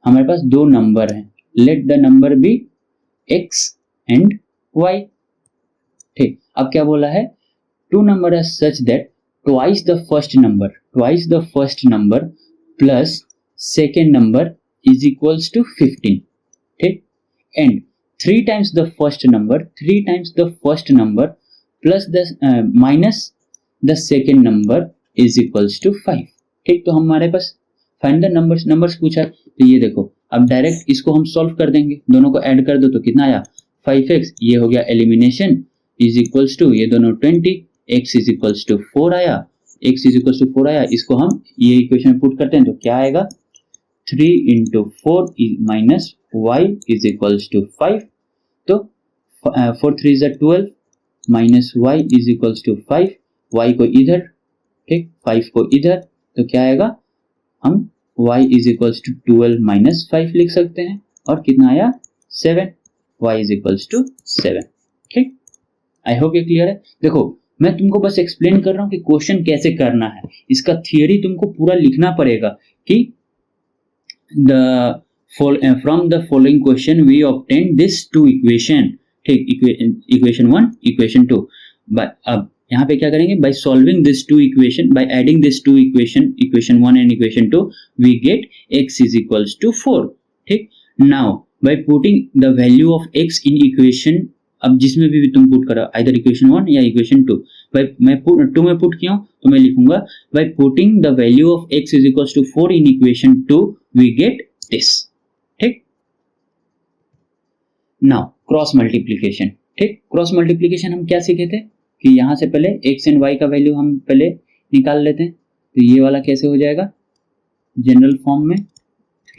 हमारे पास दो नंबर हैं, let the number be x and y, ठीक। अब क्या बोला है, two number are such that twice the first number plus second number is equals to 15, ठीक, and 3 times the first number plus the minus the second number is equals to 5, ठीक। तो हमारे पास find the numbers पूछा है, तो ये देखो अब डायरेक्ट इसको हम सॉल्व कर देंगे, दोनों को ऐड कर दो तो कितना आया 5x, ये हो गया एलिमिनेशन, इज इक्वल्स टू ये दोनों 20, x इज इक्वल्स टू 4 आया, इसको हम ये इक्वेशन में पुट करते हैं तो क्या आएगा 3 into 4 minus y is equals to 5, तो 4 3 is 12 minus y is equals to 5, y को इधर, ठीक, 5 को इधर, तो क्या आएगा हम y is equals to 12 minus 5 लिख सकते हैं, और कितना आया 7, y इज इक्वल्स टू 7, ठीक। आई होप ये क्लियर है। देखो मैं तुमको बस एक्सप्लेन कर रहा हूं कि क्वेश्चन कैसे करना है, इसका थियरी तुमको पूरा लिखना पड़ेगा कि from the following question we obtain this two equation, ठीक, इक्वेशन 1 इक्वेशन 2, अब यहाँ पे क्या करेंगे, by solving this two equation, by adding this two equation 1 and equation 2 we get x is equals to 4, ठीक। Now by putting the value of x in equation, अब जिसमें भी तुम पुट करो आइदर इक्वेशन 1 या इक्वेशन 2, बाय मैं 2 में put किया हूं तो मैं लिखूंगा by putting the value of x is equals to 4 in equation 2 we get this, ठीक। नाउ क्रॉस मल्टीप्लिकेशन, ठीक, क्रॉस मल्टीप्लिकेशन हम क्या सीखे थे कि यहां से पहले x एंड y का वैल्यू हम पहले निकाल लेते हैं, तो ये वाला कैसे हो जाएगा जनरल फॉर्म में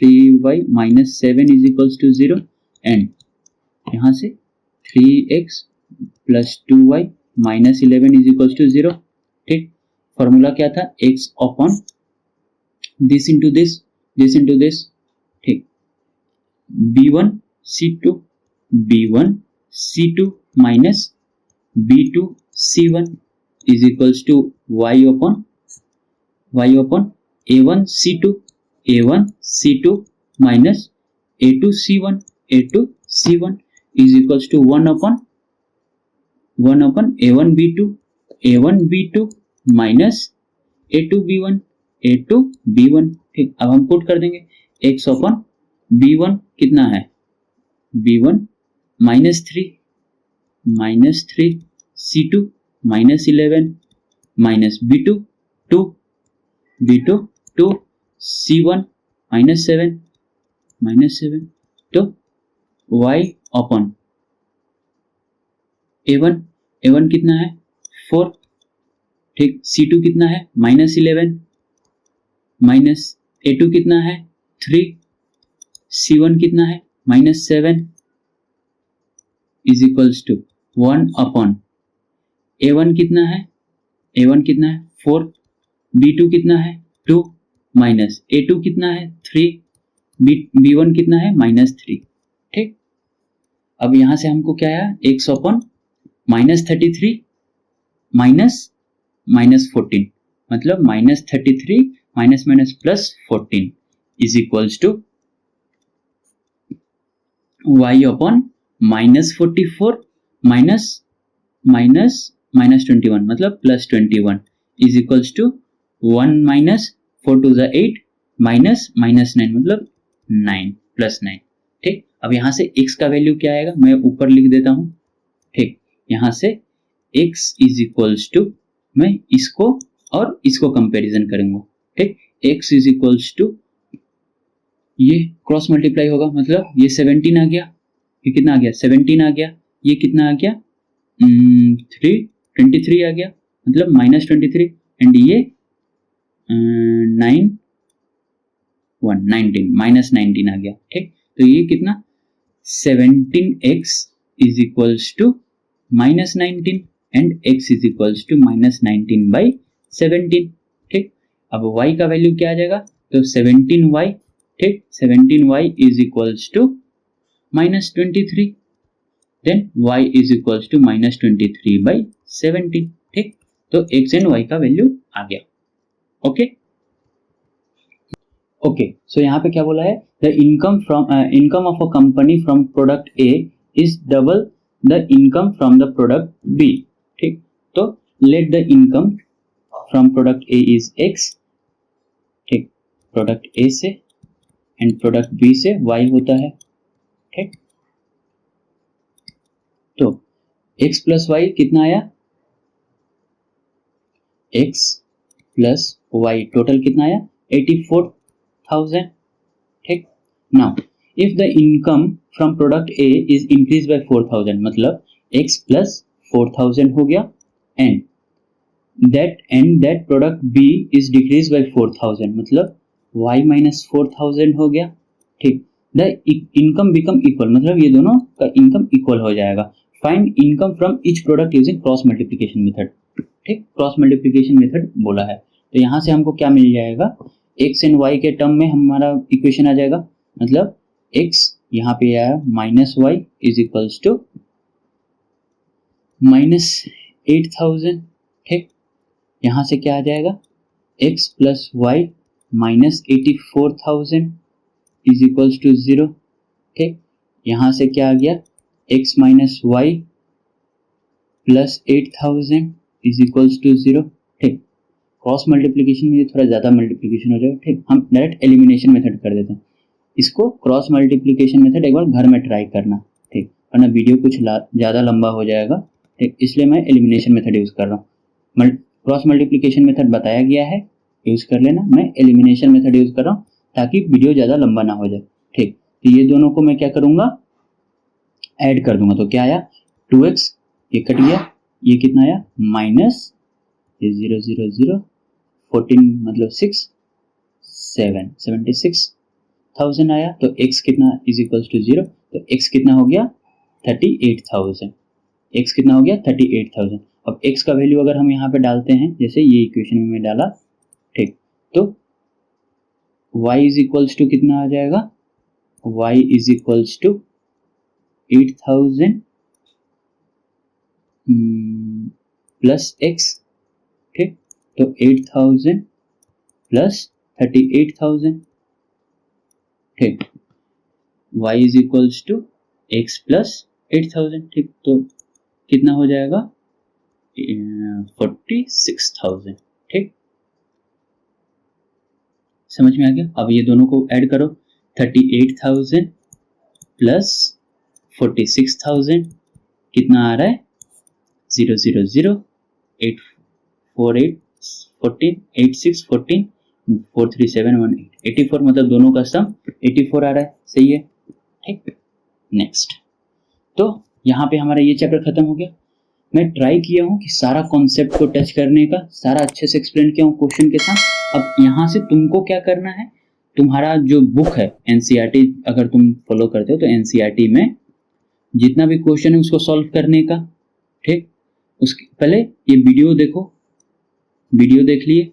3y minus 7 is equals to 0, and यहां से 3x plus 2y minus 11 is equals to 0, ठीक। फॉर्मूला क्या था x upon this into this, ठीक, b1 c2 minus b2 c1 is equals to y upon a1 c2 minus a2 c1 is equals to 1 upon a1 b2 minus a2 b1, ठीक। अब हम put कर देंगे x upon b1 कितना है b1 minus 3 c2 minus 11 minus b2 2 c1 minus 7, तो y upon a1 कितना है 4, ठीक, c2 कितना है माइनस 11 माइनस a2 कितना है 3, c1 कितना है minus 7 is equals to 1 upon a1 कितना है 4, b2 कितना है 2 माइनस a2 कितना है 3, b1 कितना है माइनस 3, ठीक। अब यहां से हमको क्या आया x अपॉन माइनस 33 माइनस 14, मतलब minus 33 minus plus 14 is equals to y upon minus 44 minus 21 मतलब plus 21 is equals to 1 minus 4 to the 8 minus 9 मतलब 9 प्लस 9, ठीक। अब यहां से x का वैल्यू क्या आएगा मैं ऊपर लिख देता हूं, ठीक, यहां से x इज इक्वल्स टू मैं इसको और इसको कंपैरिजन करूंगा, ठीक, x इज इक्वल्स टू ये क्रॉस मल्टीप्लाई होगा मतलब ये 17 आ गया, ये कितना आ गया 17 आ गया, ये कितना आ गया 23 आ गया मतलब माइनस 23, एंड ये 19 माइनस 19 आ गया, ठीक। तो ये कितना 17x is equals to minus 19 and x is equals to minus 19 by 17, ठीक। अब y का वैल्यू क्या आ जाएगा तो 17y, ठीक, 17y is equals to minus 23, then y is equals to minus 23 by 17, ठीक। तो x एंड y का वैल्यू आ गया, ओके। सो यहाँ पे क्या बोला है the income of a company from product A is double the income from the product B, ठीक। तो let the income from product A is x, ठीक, प्रोडक्ट ए से, एंड प्रोडक्ट बी से वाई होता है, ठीक। तो x प्लस वाई कितना आया, x प्लस वाई टोटल कितना आया 84,000, ठीक। Now if the income from product A is increase by 4,000, मतलब x प्लस 4,000 हो गया, and that product B is decrease by 4,000, मतलब y माइनस 4,000 हो गया, ठीक। द इनकम बिकम इक्वल, मतलब ये दोनों का इनकम इक्वल हो जाएगा। Find income from each product using cross multiplication method, ठीक, क्रॉस मल्टीप्लिकेशन मेथड बोला है। तो यहाँ से हमको क्या मिल जाएगा, x एंड y के टर्म में हमारा इक्वेशन आ जाएगा, मतलब x यहाँ पे आया minus y is equals to minus 8,000, ठीक। यहाँ से क्या आ जाएगा, x plus y minus 84,000 is equals to 0, ठीक। यहाँ से क्या आ गया, x minus y plus 8,000 is equals to 0, ठीक। क्रॉस मल्टीप्लिकेशन में थोड़ा ज़्यादा मल्टीप्लिकेशन हो जाएगा, ठीक। हम डायरेक्ट एलिमिनेशन मेथड कर देते हैं, इसको क्रॉस मल्टीप्लिकेशन मेथड एक बार घर में ट्राई करना, ठीक, वरना वीडियो कुछ ज़्यादा लंबा हो जाएगा, ठीक, इसलिए मैं एलिमिनेशन मेथड यूज़ कर रहा हूँ। क्रॉस मल्टीप्लिकेशन मेथड बताया गया है, यूज़ कर लेना, मैं एलिमिनेशन मेथड यूज़ कर रहा हूँ ताकि वीडियो ज़्यादा लंबा ना हो जाए, ठीक। तो ये दोनों को मैं क्या करूँगा, ऐड कर दूंगा, तो क्या आया 2x, ये कट गया, ये कितना आया माइनस 0 0 0 14, मतलब 76,000 आया। तो x कितना इज इक्वल्स टू 0, तो x कितना हो गया 38,000, x कितना हो गया 38,000। अब x का वैल्यू अगर हम यहाँ पे डालते हैं, जैसे ये इक्वेशन में डाला, ठीक, तो y इज इक्वल्स टू कितना आ जाएगा, y is equals to 8,000 plus x, ठीक। तो 8,000 प्लस 38,000, ठीक, y is equals to x plus 8,000, ठीक। तो कितना हो जाएगा 46,000, ठीक, समझ में आ गया। अब ये दोनों को ऐड करो, 38,000 प्लस 46,000 कितना आ रहा है 0 0 0 8 4 8 14 8 6 14 4 3 7 1 8 84, मतलब दोनों का सम 84 आ रहा है, सही है, ठीक। नेक्स्ट, तो यहाँ पे हमारा ये चैप्टर खत्म हो गया। मैं ट्राई किया हूँ कि सारा कॉन्सेप्ट को टच करने का, सारा अच्छे से एक्सप्लेन किया हूँ क्वेश्चन के साथ। अब यहाँ से तुमको क्या करना है, तुम्हारा जो बुक है एनसीईआरटी, अगर तुम फॉलो करते हो तो एनसीईआरटी में जितना भी क्वेश्चन है उसको सॉल्व करने का, ठीक। उसके पहले ये वीडियो देखो, वीडियो देख लिए,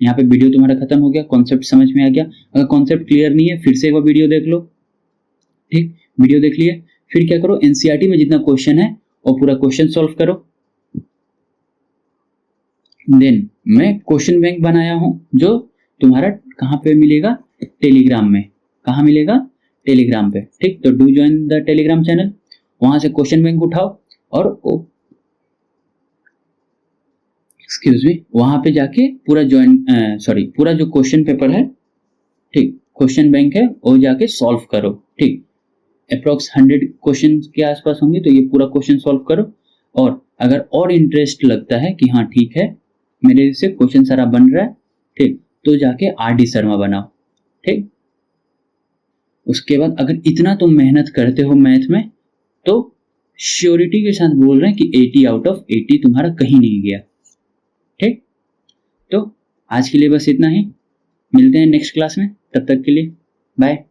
यहाँ पे वीडियो तुम्हारा खत्म हो गया, कॉन्सेप्ट समझ में आ गया। अगर कॉन्सेप्ट क्लियर नहीं है फिर से एक बार वीडियो देख लो, ठीक, वीडियो देख लिए, फिर क्या करो, एनसीईआरटी में जितना क्वेश्चन है वो पूरा क्वेश्चन सॉल्व करो। देन मैं क्वेश्चन बैंक बनाया हूं जो तुम्हारा कहाँ पे मिलेगा, टेलीग्राम में। कहाँ मिलेगा, टेलीग्राम पे, ठीक। तो do join the Telegram channel, वहां से क्वेश्चन बैंक उठाओ और एक्सक्यूज मी, वहां पे जाके पूरा पूरा जो क्वेश्चन पेपर है, ठीक, क्वेश्चन बैंक है, वो जाके सॉल्व करो, ठीक। अप्रोक्स 100 क्वेश्चन के आसपास होंगे, तो ये पूरा क्वेश्चन सॉल्व करो। और अगर और इंटरेस्ट लगता है कि हाँ ठीक है मेरे से क्वेश्चन सारा बन रहा है, ठीक, तो जाके आरडी शर्मा बनाओ, ठीक। उसके बाद अगर इतना तुम मेहनत करते हो मैथ में, तो श्योरिटी के साथ बोल रहे हैं कि 80 आउट ऑफ 80 तुम्हारा कहीं नहीं गया, ठीक। तो आज के लिए बस इतना ही, मिलते हैं नेक्स्ट क्लास में, तब तक के लिए बाय।